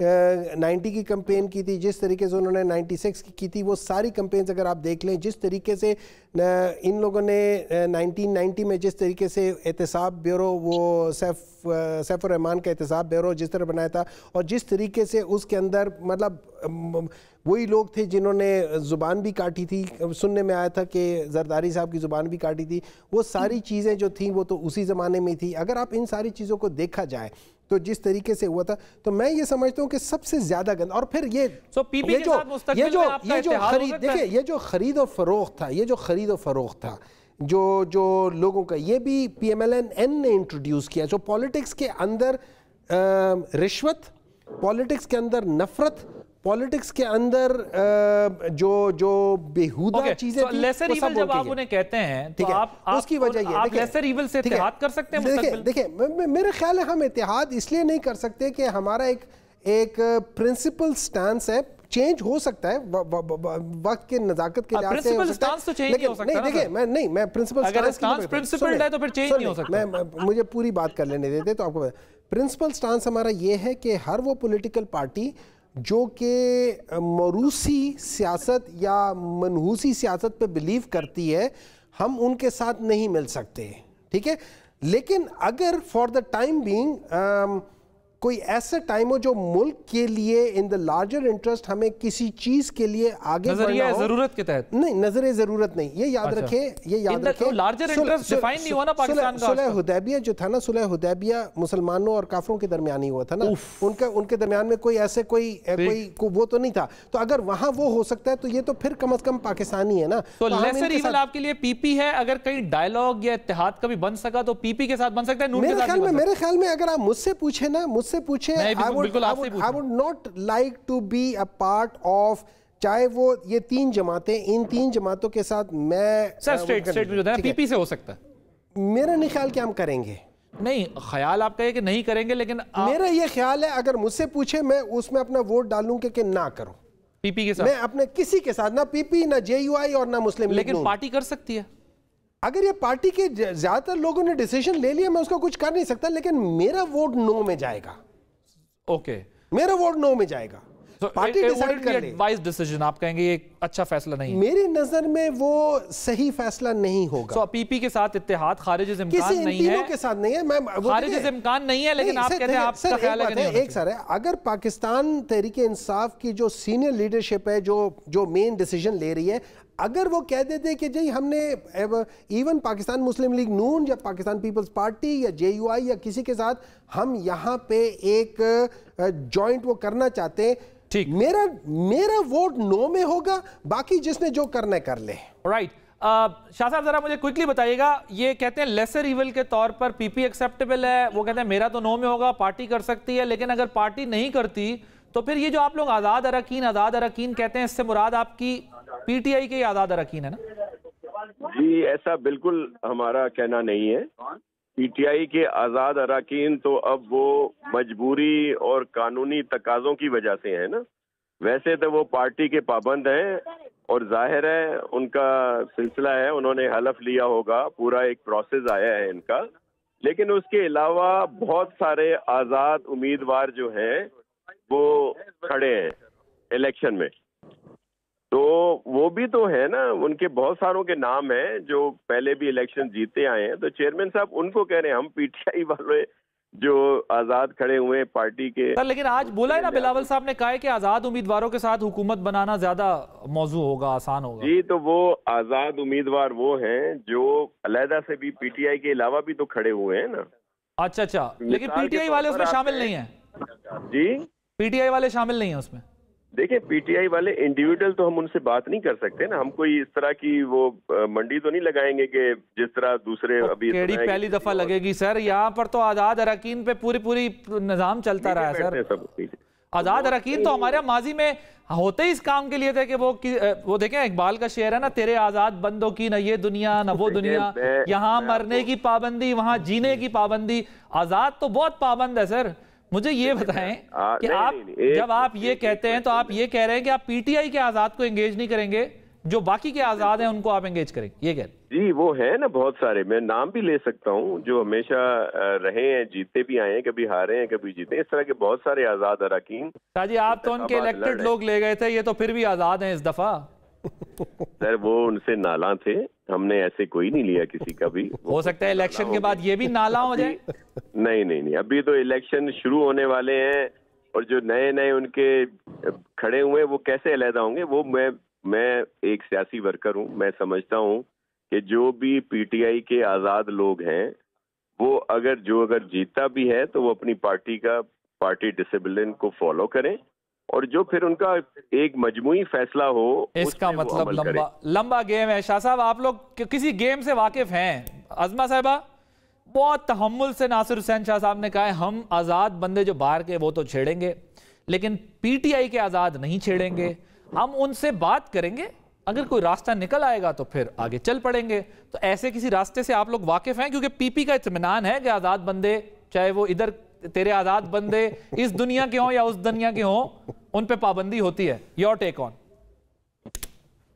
Speaker 6: 90 की कैंपेन की थी, जिस तरीके से उन्होंने 96 की थी, वो सारी कैंपेन्स अगर आप देख लें, जिस तरीके से इन लोगों ने 1990 में जिस तरीके से एहतसाब ब्यूरो, वो सैफुर रहमान का एहतसाब ब्यूरो जिस तरह बनाया था, और जिस तरीके से उसके अंदर मतलब वही लोग थे जिन्होंने ज़ुबान भी काटी थी, सुनने में आया था कि जरदारी साहब की ज़ुबान भी काटी थी, वो सारी चीज़ें जो थी वो तो उसी ज़माने में थी। अगर आप इन सारी चीज़ों को देखा जाए तो जिस तरीके से हुआ था, तो मैं ये समझता हूँ कि सबसे ज्यादा गंदा, और फिर ये जो खरीद और फरोख्त था, ये जो खरीद और फरोख्त था जो लोगों का, ये भी PMLN ने इंट्रोड्यूस किया, जो पॉलिटिक्स के अंदर रिश्वत, पॉलिटिक्स के अंदर नफरत, पॉलिटिक्स के अंदर जो बेहुदा चीजें थी,
Speaker 3: लेसर इविल जब आप उन्हें कहते हैं तो आप
Speaker 6: उसकी वजह ये
Speaker 3: आप लेसर इविल से इत्तेहाद कर सकते हैं।
Speaker 6: देखिए मेरे ख्याल है हम इत्तेहाद इसलिए नहीं कर सकते कि हमारा एक प्रिंसिपल स्टैंस है, चेंज हो सकता है वक्त के नजाकत के लिहाज से, मैं प्रिंसिपल
Speaker 3: प्रिंसिपल्ड है तो फिर चेंज नहीं हो सकता।
Speaker 6: मुझे पूरी बात कर लेने देते तो आपको प्रिंसिपल स्टांस हमारा ये है कि हर वो पॉलिटिकल पार्टी जो कि मरूसी सियासत या मनहूसी सियासत पे बिलीव करती है, हम उनके साथ नहीं मिल सकते, ठीक है। लेकिन अगर फॉर द टाइम बीइंग कोई ऐसा टाइम हो जो मुल्क के लिए इन द लार्जर इंटरेस्ट हमें किसी चीज के लिए आगे बढ़ना हो,
Speaker 3: जरूरत के तहत नहीं,
Speaker 6: नजर जरूरत नहीं, ये याद रखें
Speaker 3: लार्जर इंटरेस्ट डिफाइन नहीं हुआ ना पाकिस्तान का।
Speaker 6: सुलह हुदैबिया जो था ना, सुलह हुदैबिया मुसलमानों और काफिरों के दरमियान ही हुआ था ना, उनके दरमियान में कोई ऐसे कोई वो तो नहीं था, तो अगर वहां वो हो सकता है तो ये तो फिर कम से कम पाकिस्तानी है ना।
Speaker 3: तो लेसर इविल आपके लिए पीपी है, अगर कहीं डायलॉग या इत्तेहाद कभी बन सका तो पीपी के साथ बन सकता है, नून के साथ नहीं बन सकता।
Speaker 6: मेरे ख्याल में अगर आप मुझसे पूछे ना, मुझसे पूछे, I would not like to be a part of, चाहे वो ये तीन जमातें, इन तीन जमातों के साथ मैं
Speaker 3: स्टेट जो है पीपी से हो सकता है,
Speaker 6: मेरा नहीं ख्याल कि हम करेंगे।
Speaker 3: नहीं, ख्याल आप कहे कि नहीं करेंगे, लेकिन
Speaker 6: मेरा ये ख्याल है अगर मुझसे पूछे मैं उसमें अपना वोट डालूंगा कि ना करो
Speaker 3: पीपी के साथ,
Speaker 6: मैं अपने किसी के साथ, ना पीपी ना JUI और ना मुस्लिम लीग।
Speaker 3: लेकिन पार्टी कर सकती है,
Speaker 6: अगर ये पार्टी के ज्यादातर लोगों ने डिसीजन ले लिया, मैं उसका कुछ कर नहीं सकता, लेकिन मेरा वोट नो में जाएगा।
Speaker 3: ओके,
Speaker 6: मेरा वोट नो में जाएगा। पार्टी डिसाइड कर ले।
Speaker 3: एडवाइस डिसीजन आप कहेंगे ये अच्छा फैसला नहीं है,
Speaker 6: मेरी नजर में वो सही फैसला नहीं होगा।
Speaker 3: तो पीपी के साथ इत्तेहाद खारिज इम्कान नहीं है,
Speaker 6: के साथ नहीं है, मैं
Speaker 3: खारिज इम्कान नहीं है, लेकिन आप कहते हैं आपका ख्याल है
Speaker 6: एक सर है, अगर पाकिस्तान तहरीक इंसाफ की जो सीनियर लीडरशिप है, जो मेन डिसीजन ले रही है, अगर वो कह देते कि जी हमने इवन पाकिस्तान मुस्लिम लीग नून या पाकिस्तान पीपल्स पार्टी या JUI या किसी के साथ हम यहाँ पे एक जॉइंट वो करना चाहते हैं,
Speaker 3: ठीक,
Speaker 6: मेरा वोट नो में होगा, बाकी जिसने जो करना है कर ले।
Speaker 3: राइट। शाह साहब जरा मुझे क्विकली बताइएगा, ये कहते हैं लेसर इविल के तौर पर पीपी एक्सेप्टेबल है, वो कहते हैं मेरा तो नो में होगा, पार्टी कर सकती है, लेकिन अगर पार्टी नहीं करती तो फिर ये जो आप लोग आजाद अरकान कहते हैं, इससे मुराद आपकी PTI के आजाद अरकान है ना?
Speaker 7: जी, ऐसा बिल्कुल हमारा कहना नहीं है। PTI के आजाद अरकान तो अब वो मजबूरी और कानूनी तकाजों की वजह से है ना, वैसे तो वो पार्टी के पाबंद हैं और जाहिर है उनका सिलसिला है, उन्होंने हलफ लिया होगा, पूरा एक प्रोसेस आया है इनका। लेकिन उसके अलावा बहुत सारे आजाद उम्मीदवार जो हैं वो खड़े हैं इलेक्शन में, तो वो भी तो है ना, उनके बहुत सारों के नाम हैं जो पहले भी इलेक्शन जीते आए हैं। तो चेयरमैन साहब उनको कह रहे हैं, हम PTI वाले जो आजाद खड़े हुए हैं पार्टी के।
Speaker 3: सर लेकिन आज बोला है ना, बिलावल साहब ने कहा है कि आजाद उम्मीदवारों के साथ हुकूमत बनाना ज्यादा मौजू होगा, आसान होगा।
Speaker 7: जी, तो वो आजाद उम्मीदवार वो हैं जो अलहदा से भी PTI के अलावा भी तो खड़े हुए हैं ना।
Speaker 3: अच्छा, लेकिन PTI वाले उसमें शामिल नहीं है
Speaker 7: जी,
Speaker 3: PTI वाले शामिल नहीं है उसमें।
Speaker 7: देखिए, PTI वाले इंडिविजुअल तो हम उनसे बात नहीं कर सकते ना, हम कोई इस तरह की वो मंडी तो नहीं लगाएंगे कि जिस तरह दूसरे अभी
Speaker 3: पहली दफा लगेगी सर, यहाँ पर तो आजाद अरकान पे पूरी निजाम चलता रहा है सर। आजाद अरकान तो हमारे माजी में होते ही इस काम के लिए थे कि वो देखें, इकबाल का शेर है ना, तेरे आजाद बंदों की न ये दुनिया न वो दुनिया, यहाँ मरने की पाबंदी वहाँ जीने की पाबंदी। आजाद तो बहुत पाबंद है सर। मुझे ये बताएं कि जब आप ये कहते हैं तो आप ये कह रहे हैं कि आप PTI के आजाद को एंगेज नहीं करेंगे, जो बाकी के आजाद हैं उनको आप एंगेज करें, ये कह
Speaker 7: जी वो है ना बहुत सारे, मैं नाम भी ले सकता हूँ जो हमेशा रहे हैं, जीते भी आए हैं, कभी हारे हैं कभी जीते, इस तरह के बहुत सारे आजाद अरकान।
Speaker 3: शाहजी आप तो उनके इलेक्टेड लोग ले गए थे, ये तो फिर भी आजाद हैं इस दफा।
Speaker 7: सर वो उनसे नाला थे, हमने ऐसे कोई नहीं लिया किसी का भी।
Speaker 3: हो सकता है इलेक्शन के बाद ये भी नाला हो जाए।
Speaker 7: नहीं, अभी तो इलेक्शन शुरू होने वाले हैं और जो नए नए उनके खड़े हुए वो कैसे अलहदा होंगे। वो मैं एक सियासी वर्कर हूँ, मैं समझता हूँ कि जो भी पीटीआई के आजाद लोग हैं वो अगर जीता भी है तो वो अपनी पार्टी डिसिप्लिन को फॉलो करें और जो फिर उनका एक मजमूई फैसला हो
Speaker 3: इसका मतलब लंबा गेम है। शाह साहब आप लोग किसी गेम से वाकिफ हैं? अजमा साहिबा बहुत तहम्मुल से नासिर हुसैन शाह साहब ने कहा है हम आजाद बंदे जो बाहर के वो तो छेड़ेंगे लेकिन पीटीआई के आजाद नहीं छेड़ेंगे, हम उनसे बात करेंगे, अगर कोई रास्ता निकल आएगा तो फिर आगे चल पड़ेंगे। तो ऐसे किसी रास्ते से आप लोग वाकिफ हैं? क्योंकि पीपी का इत्मीनान है कि आजाद बंदे चाहे वो इधर तेरे आजाद बंदे इस दुनिया के हों या उस दुनिया के हों उन पे पाबंदी होती है। Your take on.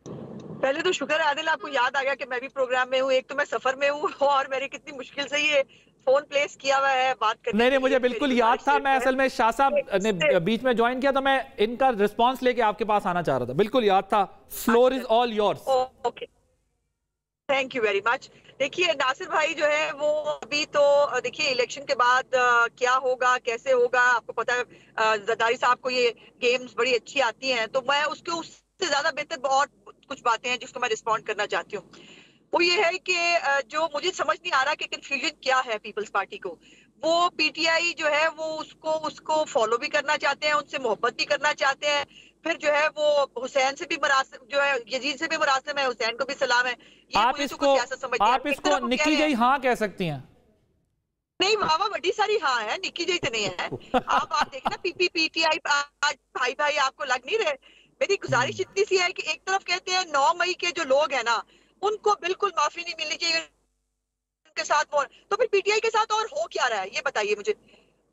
Speaker 5: पहले तो शुक्र है आदिल, आपको याद आ गया कि मैं भी प्रोग्राम में हूँ। एक तो मैं सफर में हूँ और मेरी कितनी मुश्किल से ये फोन प्लेस किया हुआ है बात करने।
Speaker 3: नहीं मुझे बिल्कुल याद था, मैं असल में शाह साहब ने बीच में ज्वाइन किया तो मैं इनका रिस्पांस लेके आपके पास आना चाह रहा था। बिल्कुल याद था। Floor is all yours.
Speaker 5: Okay thank you very much. देखिए नासिर भाई जो है वो अभी तो देखिए इलेक्शन के बाद क्या होगा कैसे होगा आपको पता है। जरदारी साहब को ये गेम्स बड़ी अच्छी आती हैं तो मैं उससे ज्यादा बेहतर बहुत कुछ बातें हैं जिसको मैं रिस्पॉन्ड करना चाहती हूँ। वो ये है कि जो मुझे समझ नहीं आ रहा कि कंफ्यूजन क्या है पीपल्स पार्टी को। वो पीटीआई जो है वो उसको फॉलो भी करना चाहते हैं, उनसे मोहब्बत भी करना चाहते हैं, फिर जो है वो हुसैन से भी मुरासिम जो है यजीद से भी मुरासिम है, हुसैन को भी सलाम है।
Speaker 3: आप इसको निकी जई हाँ कह सकती हैं?
Speaker 5: नहीं वाह बड़ी सारी हाँ है, निकी जई तो नहीं है। आप देखें ना पीटीआई आज भाई आपको लग नहीं रहे। मेरी गुजारिश इतनी सी है कि एक तरफ कहते हैं 9 मई के जो लोग हैं ना उनको बिल्कुल माफी नहीं मिलनी चाहिए उनके साथ, वो तो फिर पीटीआई के साथ और हो क्या रहा है ये बताइए मुझे।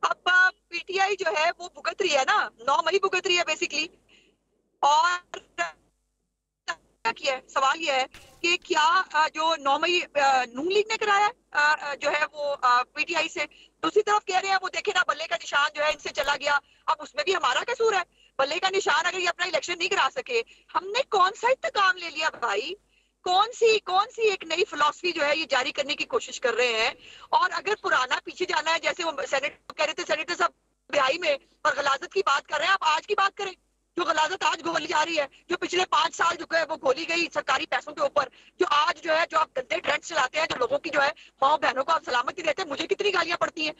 Speaker 5: अब पीटीआई जो है वो भुगत रही है ना, 9 मई भुगत रही है बेसिकली। और किया है सवाल ये है कि क्या जो 9 मई नून लीग ने कराया जो है वो पीटीआई से, दूसरी तरफ कह रहे हैं वो देखे ना बल्ले का निशान जो है इनसे चला गया, अब उसमें भी हमारा कसूर है। बल्ले का निशान अगर ये अपना इलेक्शन नहीं करा सके, हमने कौन सा इंतकाम ले लिया भाई? कौन सी एक नई फिलॉसफी जो है ये जारी करने की कोशिश कर रहे हैं? और अगर पुराना पीछे जाना है, जैसे वो सेनेटर कह रहे थे, सेनेटर साहब बिहाई में और गलाजत की बात कर रहे हैं, आप आज की बात करें। जो गलाजत आज घोली जा रही है, जो पिछले 5 साल जो है वो घोली गई सरकारी पैसों के ऊपर, जो आज जो है जो आप गंदे ट्रेंड चलाते हैं, जो लोगों की जो है माँ बहनों को आप सलामती देते हैं, मुझे कितनी गालियां पड़ती हैं।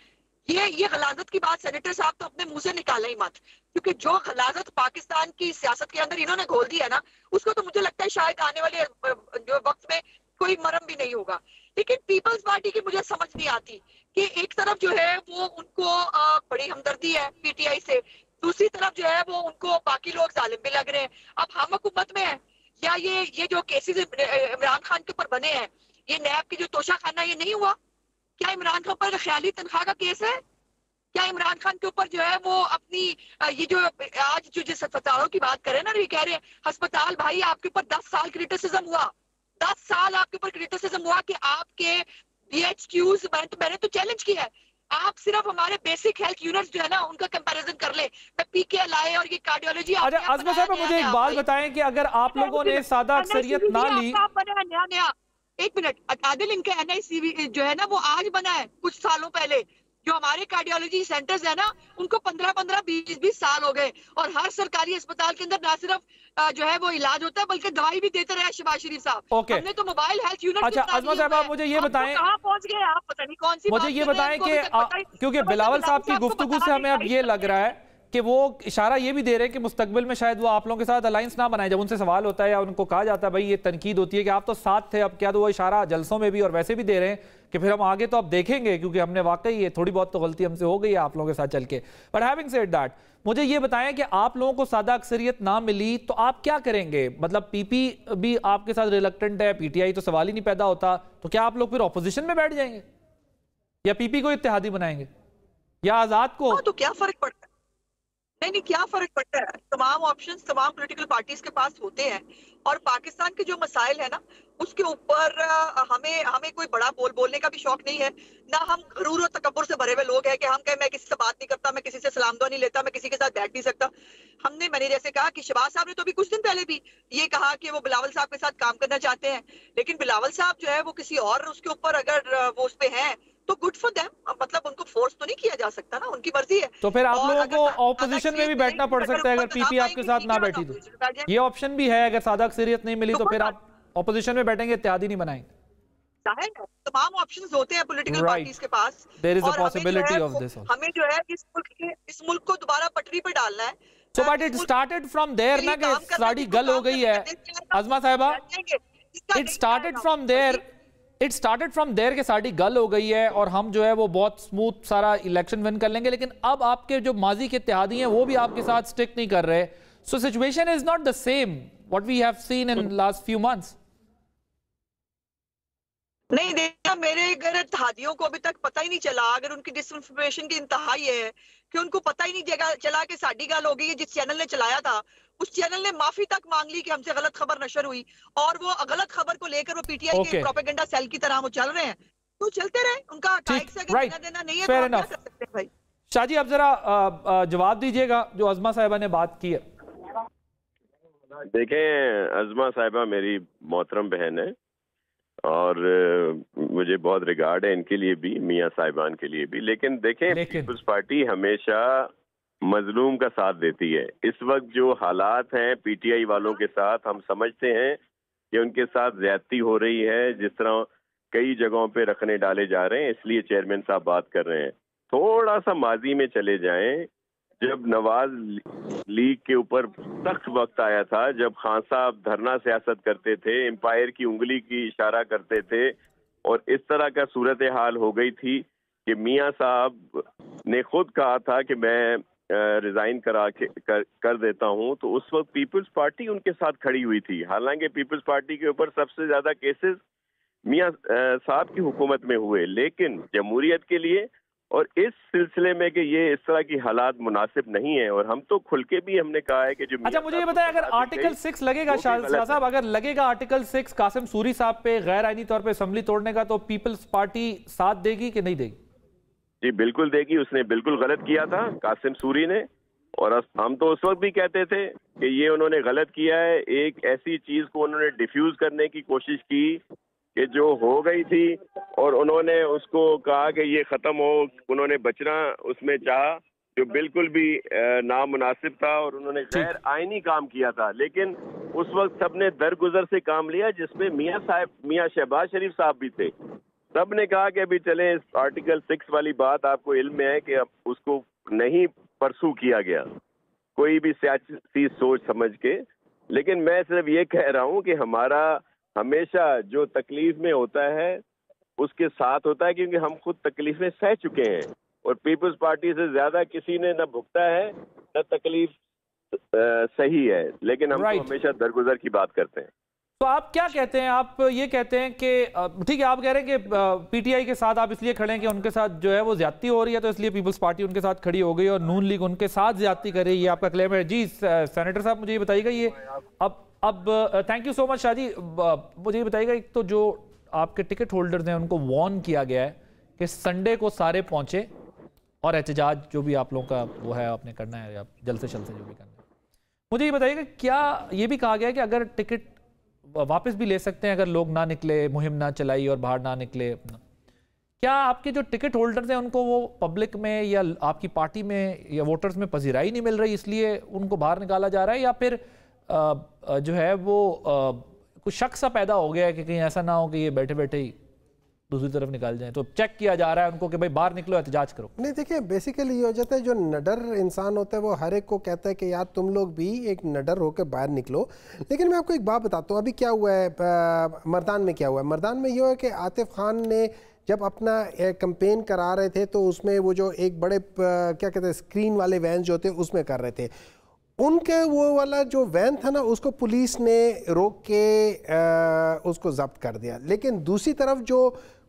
Speaker 5: ये गलाजत की बात सेनेटर साहब तो अपने मुंह से निकाले ही मत, क्योंकि जो गलाजत पाकिस्तान की सियासत के अंदर इन्होंने घोल दी है ना, उसको तो मुझे लगता है शायद आने वाले जो वक्त में कोई मरम भी नहीं होगा। लेकिन पीपल्स पार्टी की मुझे समझ नहीं आती कि एक तरफ जो है वो उनको बड़ी हमदर्दी है पीटीआई से, दूसरी तरफ जो है वो उनको बाकी लोग जालिम भी लग रहे हैं। अब हम हुकूमत में है या ये जो केसेस इमरान खान के ऊपर बने हैं, ये नैब की जो तोशाखाना ये नहीं हुआ क्या? इमरान खान पर ख्याली तनख्वाह का केस है क्या? इमरान खान के ऊपर जो है वो अपनी ये जो आज जो जिस अस्पतालों की बात करें ना, ये कह रहे हैं अस्पताल भाई आपके ऊपर 10 साल क्रिटिसिज्म हुआ, 10 साल आपके ऊपर क्रिटिसिज्म हुआ कि आपके बीएचक्यूज मैंने तो चैलेंज किया है, आप सिर्फ हमारे बेसिक हेल्थ यूनिट्स जो है ना उनका कंपैरिजन कर ले। मैं पीकेएलआई और ये कार्डियोलॉजी।
Speaker 3: अच्छा अजमा साहब मुझे एक बात बताएं कि अगर आप लोगों ने सादा अक्सरियत ना ली,
Speaker 5: नया एक मिनट आदिल, इनका एनआईसीवी जो है ना वो आज बना है कुछ सालों पहले। जो हमारे कार्डियोलॉजी सेंटर्स है ना उनको 15-15, 20-20 साल हो गए और हर सरकारी अस्पताल के अंदर ना सिर्फ जो है वो इलाज होता है बल्कि दवाई भी देते रहे शहबाज शरीफ साहब। हमने तो मोबाइल हेल्थ यूनिट।
Speaker 3: अच्छा अजमा साहब आप मुझे ये बताएं,
Speaker 5: कहां पहुंच गए आप? पता नहीं कौन सी
Speaker 3: मुझे ये बताएं कि क्योंकि बिलावल साहब की गुफ्तगू से हमें अब ये लग रहा है कि वो इशारा ये भी दे रहे हैं कि मुस्तकबिल में शायद वो आप लोगों के साथ अलायंस ना बनाए। जब उनसे सवाल होता है या उनको कहा जाता है भाई ये तनकीद होती है कि आप तो साथ थे, अब क्या तो वो इशारा जलसों में भी और वैसे भी दे रहे हैं कि फिर हम आगे तो अब देखेंगे क्योंकि हमने वाकई ये थोड़ी बहुत तो गलती हमसे हो गई है आप लोगों के साथ चल के। बट हैविंग सेड दैट मुझे ये बताएं कि आप लोगों को सादा अक्सरियत ना मिली तो आप क्या करेंगे? मतलब पीपी भी आपके साथ रिलक्टेंट है, पीटीआई तो सवाल ही नहीं पैदा होता, तो क्या आप लोग फिर ऑपोजिशन में बैठ जाएंगे या पीपी को इत्तेहादी बनाएंगे या आजाद को?
Speaker 5: तो क्या फर्क पड़ता है? नहीं, क्या फर्क पड़ता है? तमाम ऑप्शंस तमाम पॉलिटिकल पार्टीज के पास होते हैं, और पाकिस्तान के जो मसाइल है ना, उसके ऊपर हमें कोई बड़ा बोलने का भी शौक नहीं है, ना हम गरूर और तकब्बुर से भरे हुए लोग हैं कि हम कहें मैं किसी से बात नहीं करता, मैं किसी से सलाम दुआ नहीं लेता, मैं किसी के साथ बैठ नहीं सकता। मैंने जैसे कहा कि शहबाज साहब ने तो अभी कुछ दिन पहले भी ये कहा कि वो बिलावल साहब के साथ काम करना चाहते हैं, लेकिन बिलावल साहब जो है वो किसी और उसके ऊपर अगर वो उस पे हैं तो गुड फॉर देम, मतलब उनको फोर्स तो नहीं किया जा सकता ना, उनकी मर्जी है।
Speaker 3: तो फिर आप लोगों को ऑपोजिशन में भी बैठना पड़ सकता है अगर पीपी आपके साथ ना बैठी तो ये ऑप्शन भी है, अगर सादा अक्सरियत नहीं मिली तो फिर आप ऑपोजिशन में बैठेंगे, इत्तेहादी नहीं बनाएंगे।
Speaker 5: तमाम ऑप्शंस होते हैं पॉलिटिकल पार्टीज के पास,
Speaker 3: there is a possibility of this.
Speaker 5: हमें जो है इस मुल्क को दोबारा पटरी पर डालना है।
Speaker 3: So but it started from there ना, कि साड़ी गल हो गई है अज़मा साहिबा, इट स्टार्टेड फ्रॉम देयर के साड़ी गल हो गई है और हम जो है वो बहुत स्मूथ सारा इलेक्शन विन कर लेंगे, लेकिन अब आपके जो माजी के इत्तेहादी हैं वो भी आपके साथ स्टिक नहीं कर रहे। So situation is not the same what we have seen in last few months.
Speaker 5: नहीं देखा, मेरे घर इत्तेहादियों को अभी तक पता ही नहीं चला, अगर उनकी डिसइंफॉर्मेशन की इंतहा ये है कि उनको पता ही नहीं चला कि साड़ी गल हो गई है। जिस चैनल ने चलाया था उस चैनल ने माफी तक मांग ली कि हमसे गलत खबर नशर हुई, और वो गलत खबर को लेकर वो पीटीआई के प्रोपेगेंडा सेल की तरह वो चल रहे हैं, तो चलते रहे, उनका हक़ाइक़ से अगर लेना देना नहीं है तो क्या कर सकते हैं भाई।
Speaker 3: शाहजी आप जरा जवाब दीजिएगा जो अज़मा साहिबा ने बात की है।
Speaker 7: देखें, अज़मा साहिबा मेरी मोहतरम बहन है और मुझे बहुत रिगार्ड है इनके लिए भी, मियाँ साहिबान के लिए भी, लेकिन देखें पीपल्स पार्टी हमेशा मजलूम का साथ देती है। इस वक्त जो हालात हैं पीटीआई वालों के साथ, हम समझते हैं कि उनके साथ ज्यादती हो रही है, जिस तरह कई जगहों पे रखने डाले जा रहे हैं, इसलिए चेयरमैन साहब बात कर रहे हैं। थोड़ा सा माजी में चले जाएं, जब नवाज लीग के ऊपर सख्त वक्त आया था, जब खान साहब धरना सियासत करते थे, एम्पायर की उंगली की इशारा करते थे, और इस तरह का सूरत हाल हो गई थी कि मियाँ साहब ने खुद कहा था कि मैं रिजाइन कर देता हूं, तो उस वक्त पीपल्स पार्टी उनके साथ खड़ी हुई थी। हालांकि पीपल्स पार्टी के ऊपर सबसे ज्यादा केसेस मियाँ साहब की हुकूमत में हुए, लेकिन जमहूरियत के लिए और इस सिलसिले में कि ये इस तरह की हालात मुनासिब नहीं है, और हम तो खुल के भी हमने कहा है कि जो
Speaker 3: अच्छा मुझे ये बताएं, अगर आर्टिकल 6 लगेगा शाह साहब, अगर लगेगा आर्टिकल 6 कासिम सूरी साहब पे गैर आईनी तौर पे असेंबली तोड़ने का, तो पीपल्स पार्टी साथ देगी कि नहीं देगी?
Speaker 7: जी बिल्कुल देगी। उसने बिल्कुल गलत किया था कासिम सूरी ने, और हम तो उस वक्त भी कहते थे कि ये उन्होंने गलत किया है। एक ऐसी चीज को उन्होंने डिफ्यूज करने की कोशिश की कि जो हो गई थी, और उन्होंने उसको कहा कि ये खत्म हो, उन्होंने बचना उसमें चाहा, जो बिल्कुल भी नामुनासिब था, और उन्होंने गैर आईनी काम किया था। लेकिन उस वक्त सबने दरगुजर से काम लिया, जिसमें मियाँ शहबाज शरीफ साहब भी थे। सब ने कहा कि अभी चले, इस आर्टिकल 6 वाली बात आपको इल्म में है कि अब उसको नहीं परसू किया गया कोई भी सियासी सोच समझ के। लेकिन मैं सिर्फ ये कह रहा हूँ कि हमारा हमेशा जो तकलीफ में होता है उसके साथ होता है, क्योंकि हम खुद तकलीफ में सह चुके हैं, और पीपल्स पार्टी से ज्यादा किसी ने न भुगता है न तकलीफ सही है, लेकिन हम तो हमेशा दरगुजर की बात करते हैं।
Speaker 3: तो आप क्या कहते हैं? आप ये कहते हैं कि ठीक है, आप कह रहे हैं कि पीटीआई के साथ आप इसलिए खड़े हैं कि उनके साथ जो है वो ज्यादती हो रही है, तो इसलिए पीपल्स पार्टी उनके साथ खड़ी हो गई और नून लीग उनके साथ ज्यादती कर रही है, ये आपका क्लेम है। जी सेनेटर साहब मुझे ये बताइएगा, ये अब thank you so much Shah ji, मुझे ये बताइएगा, एक तो जो आपके टिकट होल्डर्स हैं उनको वार्न किया गया है कि संडे को सारे पहुंचे और एहतजाज जो भी आप लोगों का वो है आपने करना है, या जल्द से जल्द से जो भी करना है। मुझे ये बताइएगा, क्या ये भी कहा गया है कि अगर टिकट वापस भी ले सकते हैं अगर लोग ना निकले, मुहिम ना चलाई और बाहर ना निकले? क्या आपके जो टिकट होल्डर्स हैं उनको वो पब्लिक में या आपकी पार्टी में या वोटर्स में पजीराई नहीं मिल रही इसलिए उनको बाहर निकाला जा रहा है, या फिर जो है वो कुछ शक सा पैदा हो गया है कि कहीं ऐसा ना हो कि ये बैठे बैठे ही दूसरी तरफ निकाल जाए, तो चेक किया जा रहा है उनको कि भाई बाहर निकलो, एहतजाज करो? नहीं
Speaker 6: देखिए, बेसिकली ये हो जाता है, जो नडर इंसान होता है वो हर एक को कहता है कि यार तुम लोग भी एक नडर होकर बाहर निकलो। लेकिन मैं आपको एक बात बताता हूँ, अभी क्या हुआ है मर्दान में, क्या हुआ है मर्दान में, ये हुआ कि आतिफ खान ने जब अपना कैंपेन करा रहे थे तो उसमें वो जो एक बड़े क्या कहते हैं स्क्रीन वाले वैन जो थे उसमें कर रहे थे, उनके वो वाला जो वैन था ना उसको पुलिस ने रोक के उसको जब्त कर दिया। लेकिन दूसरी तरफ जो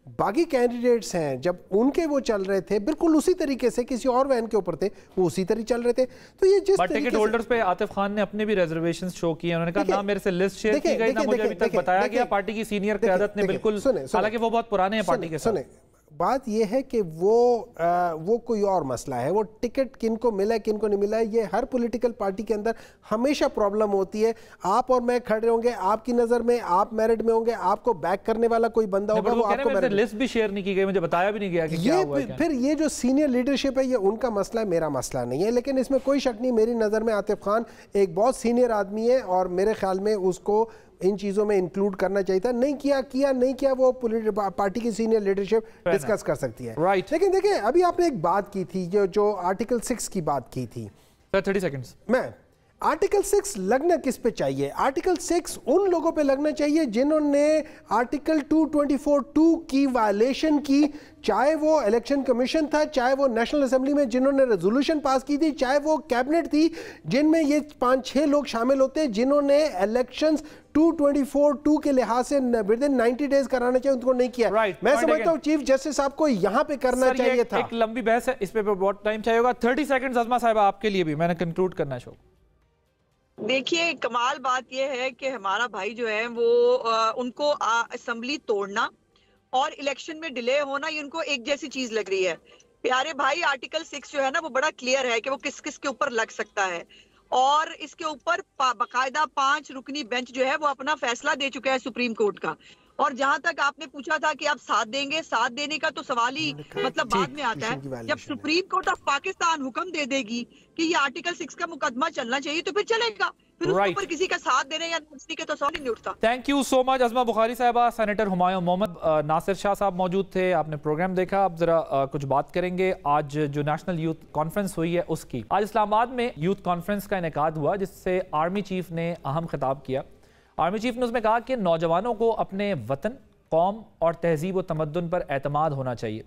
Speaker 6: बाकी कैंडिडेट्स हैं जब उनके वो चल रहे थे बिल्कुल उसी तरीके से, किसी और वैन के ऊपर थे, वो उसी तरह चल रहे थे। तो ये जिस
Speaker 3: टिकट होल्डर्स पे आतिफ खान ने अपने भी रिजर्वेशन शो किए, उन्होंने कहा ना मेरे से लिस्ट शेयर की गई, ना मुझे अभी तक बताया गया। पार्टी की सीनियर क़यादत ने बिल्कुल, हालांकि वो बहुत पुराने हैं पार्टी के साथ।
Speaker 6: बात यह है कि वो कोई और मसला है, वो टिकट किनको मिला है किनको नहीं मिला है, ये हर पॉलिटिकल पार्टी के अंदर हमेशा प्रॉब्लम होती है। आप और मैं खड़े होंगे, आपकी नजर में आप मेरिट में होंगे, आपको बैक करने वाला कोई बंदा होगा, वो आपको मेरिट।
Speaker 3: लिस्ट भी शेयर नहीं की गई, मुझे बताया भी नहीं गया कि क्या हुआ है।
Speaker 6: फिर ये जो सीनियर लीडरशिप है ये उनका मसला है, मेरा मसला नहीं है। लेकिन इसमें कोई शक नहीं, मेरी नजर में आतिफ खान एक बहुत सीनियर आदमी है और मेरे ख्याल में उसको इन चीजों में इंक्लूड करना चाहिए था। नहीं किया वो पार्टी की सीनियर लीडरशिप डिस्कस कर सकती है। लेकिन देखिए अभी आपने एक बात की थी जो आर्टिकल 6 की बात की थी।
Speaker 3: 30 सेकंड्स
Speaker 6: मैं आर्टिकल 6 लगना किस पे चाहिए? आर्टिकल 6 उन लोगों पे लगना चाहिए जिन्होंने आर्टिकल 224(2) की वायलेशन की, चाहे वो इलेक्शन कमीशन था, चाहे वो नेशनल असेंबली में जिन्होंने रेजोल्यूशन पास की थी, चाहे वो कैबिनेट थी जिनमें ये 5-6 लोग शामिल होते हैं जिन्होंने इलेक्शंस 224(2) के लिहाज से विद इन 90 डेज कराना चाहिए, उनको नहीं किया। मैं समझता हूं चीफ जस्टिस साहब को यहां पे करना चाहिए था।
Speaker 3: एक लंबी बहस है, इस पे बहुत टाइम चाहिए। 30 सेकंड्स अज़मा साहिबा आपके लिए भी, मैंने कंक्लूड करना शो।
Speaker 5: देखिए कमाल बात यह है कि हमारा भाई जो है वो उनको असेंबली तोड़ना और इलेक्शन में डिले होना ये उनको एक जैसी चीज लग रही है। प्यारे भाई आर्टिकल 6 जो है ना वो बड़ा क्लियर है कि वो किस किस के ऊपर लग सकता है और इसके ऊपर बाकायदा 5 रुकनी बेंच जो है वो अपना फैसला दे चुका है सुप्रीम कोर्ट का। और जहां तक आपने पूछा था कि आप साथ देंगे, साथ देने का तो सवाल ही मतलब बाद में आता है। जब सुप्रीम कोर्ट ऑफ पाकिस्तान हुक्म दे देगी कि ये आर्टिकल 6 का मुकदमा चलना चाहिए तो फिर चलेगा, फिर उसके ऊपर किसी का साथ देने या नहीं के तो सवाल ही नहीं उठता।
Speaker 3: Thank you so much Azma Bukhari साहिबा। सेनेटर हुमायूं मोहम्मद, नासिर शाह साहब मौजूद थे, आपने प्रोग्राम देखा। अब जरा कुछ बात करेंगे आज जो नेशनल यूथ कॉन्फ्रेंस हुई है उसकी। आज इस्लामाबाद में यूथ कॉन्फ्रेंस का इनेकाद हुआ जिससे आर्मी चीफ ने अहम खिताब किया। आर्मी चीफ ने उसमें कहा कि नौजवानों को अपने वतन, कौम और तहजीब व तमद्दुन पर एतमाद होना चाहिए।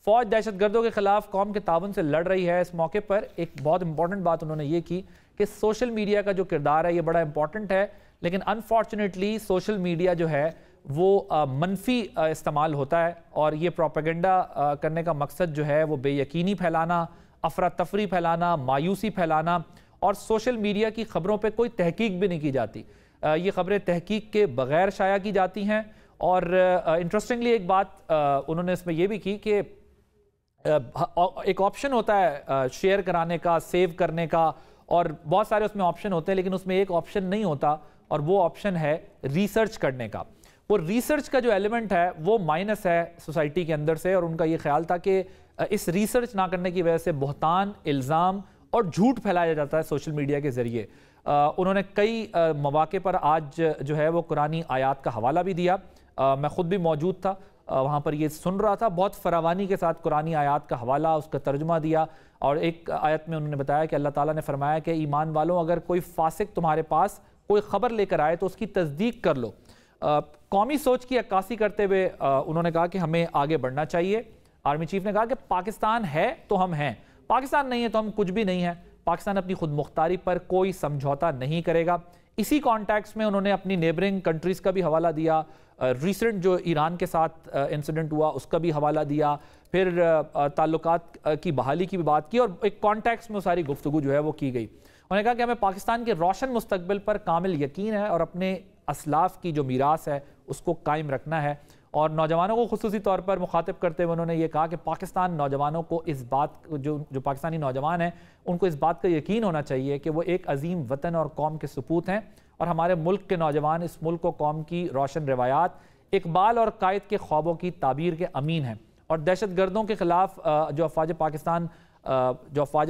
Speaker 3: फौज दहशतगर्दों के खिलाफ कौम के ताउन से लड़ रही है। इस मौके पर एक बहुत इंपॉर्टेंट बात उन्होंने ये की कि सोशल मीडिया का जो किरदार है ये बड़ा इंपॉर्टेंट है, लेकिन अनफॉर्चुनेटली सोशल मीडिया जो है वो मनफी इस्तेमाल होता है और ये प्रोपेगेंडा करने का मकसद जो है वो बेयकीनी फैलाना, अफरा तफरी फैलाना, मायूसी फैलाना, और सोशल मीडिया की खबरों पर कोई तहकीक भी नहीं की जाती। ये खबरें तहकीक के बगैर शाया की जाती हैं। और इंटरेस्टिंगली एक बात उन्होंने इसमें यह भी की कि एक ऑप्शन होता है शेयर कराने का, सेव करने का, और बहुत सारे उसमें ऑप्शन होते हैं, लेकिन उसमें एक ऑप्शन नहीं होता और वो ऑप्शन है रिसर्च करने का। वो रिसर्च का जो एलिमेंट है वो माइनस है सोसाइटी के अंदर से, और उनका ये ख्याल था कि इस रिसर्च ना करने की वजह से बहुतान, इल्ज़ाम और झूठ फैलाया जाता है सोशल मीडिया के ज़रिए। उन्होंने कई मौके पर आज जो है वो कुरानी आयात का हवाला भी दिया। मैं ख़ुद भी मौजूद था वहाँ पर, ये सुन रहा था, बहुत फरावानी के साथ कुरानी आयात का हवाला, उसका तर्जुमा दिया। और एक आयत में उन्होंने बताया कि अल्लाह ताला ने फरमाया कि ईमान वालों अगर कोई फासिक तुम्हारे पास कोई ख़बर लेकर आए तो उसकी तस्दीक कर लो। कौमी सोच की अक्कासी करते हुए उन्होंने कहा कि हमें आगे बढ़ना चाहिए। आर्मी चीफ ने कहा कि पाकिस्तान है तो हम हैं, पाकिस्तान नहीं है तो हम कुछ भी नहीं है। पाकिस्तान अपनी खुद मुख्तारी पर कोई समझौता नहीं करेगा। इसी कॉन्टेक्स्ट में उन्होंने अपनी नेबरिंग कंट्रीज़ का भी हवाला दिया। रिसेंट जो ईरान के साथ इंसिडेंट हुआ उसका भी हवाला दिया, फिर ताल्लुकात की बहाली की भी बात की, और एक कॉन्टेक्स्ट में सारी गुफ्तगू जो है वो की गई। उन्होंने कहा कि हमें पाकिस्तान के रोशन मुस्तकबिल पर कामिल यकीन है और अपने असलाफ की जो मीरास है उसको कायम रखना है। और नौजवानों को खुसूसी तौर पर मुखातिब करते हुए उन्होंने ये कहा कि पाकिस्तान नौजवानों को इस बात, जो पाकिस्तानी नौजवान हैं उनको इस बात का यकीन होना चाहिए कि वो एक अजीम वतन और कौम के सपूत हैं, और हमारे मुल्क के नौजवान इस मुल्क व कौम की रोशन रवायात, इकबाल और कायद के ख्वाबों की ताबीर के अमीन हैं। और दहशतगर्दों के खिलाफ जो अफवाज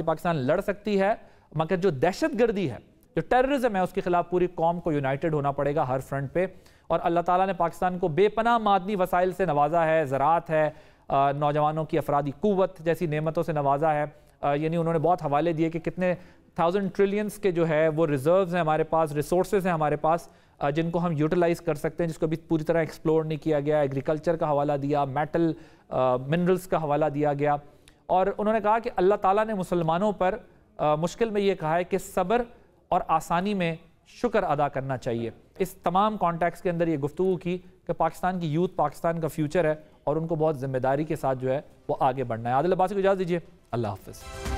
Speaker 3: पाकिस्तान लड़ सकती है, मगर जो दहशतगर्दी है, जो टेररिज्म है, उसके खिलाफ पूरी कौम को यूनाइटेड होना पड़ेगा हर फ्रंट पे। और अल्लाह ताला ने पाकिस्तान को बेपनाह मादनी वसाइल से नवाजा है, ज़राअत है, नौजवानों की अफरादी कुव्वत जैसी नेमतों से नवाजा है। यानी उन्होंने बहुत हवाले दिए कि कितने 1000 ट्रिलियंस के जो है वो रिजर्व्स हैं हमारे पास, रिसोर्सेज हैं हमारे पास, जिनको हम यूटिलाइज कर सकते हैं, जिसको अभी पूरी तरह एक्सप्लोर नहीं किया गया। एग्रीकल्चर का हवाला दिया, मेटल मिनरल्स का हवाला दिया गया। और उन्होंने कहा कि अल्लाह ताला ने मुसलमानों पर मुश्किल में ये कहा है कि सब्र और आसानी में शुक्र अदा करना चाहिए। इस तमाम कॉन्टेक्स्ट के अंदर ये गुफ्तगू की कि पाकिस्तान की यूथ पाकिस्तान का फ्यूचर है और उनको बहुत जिम्मेदारी के साथ जो है वो आगे बढ़ना है। आदिल अब्बासी को इजाज़त दीजिए, अल्लाह हाफ़िज़।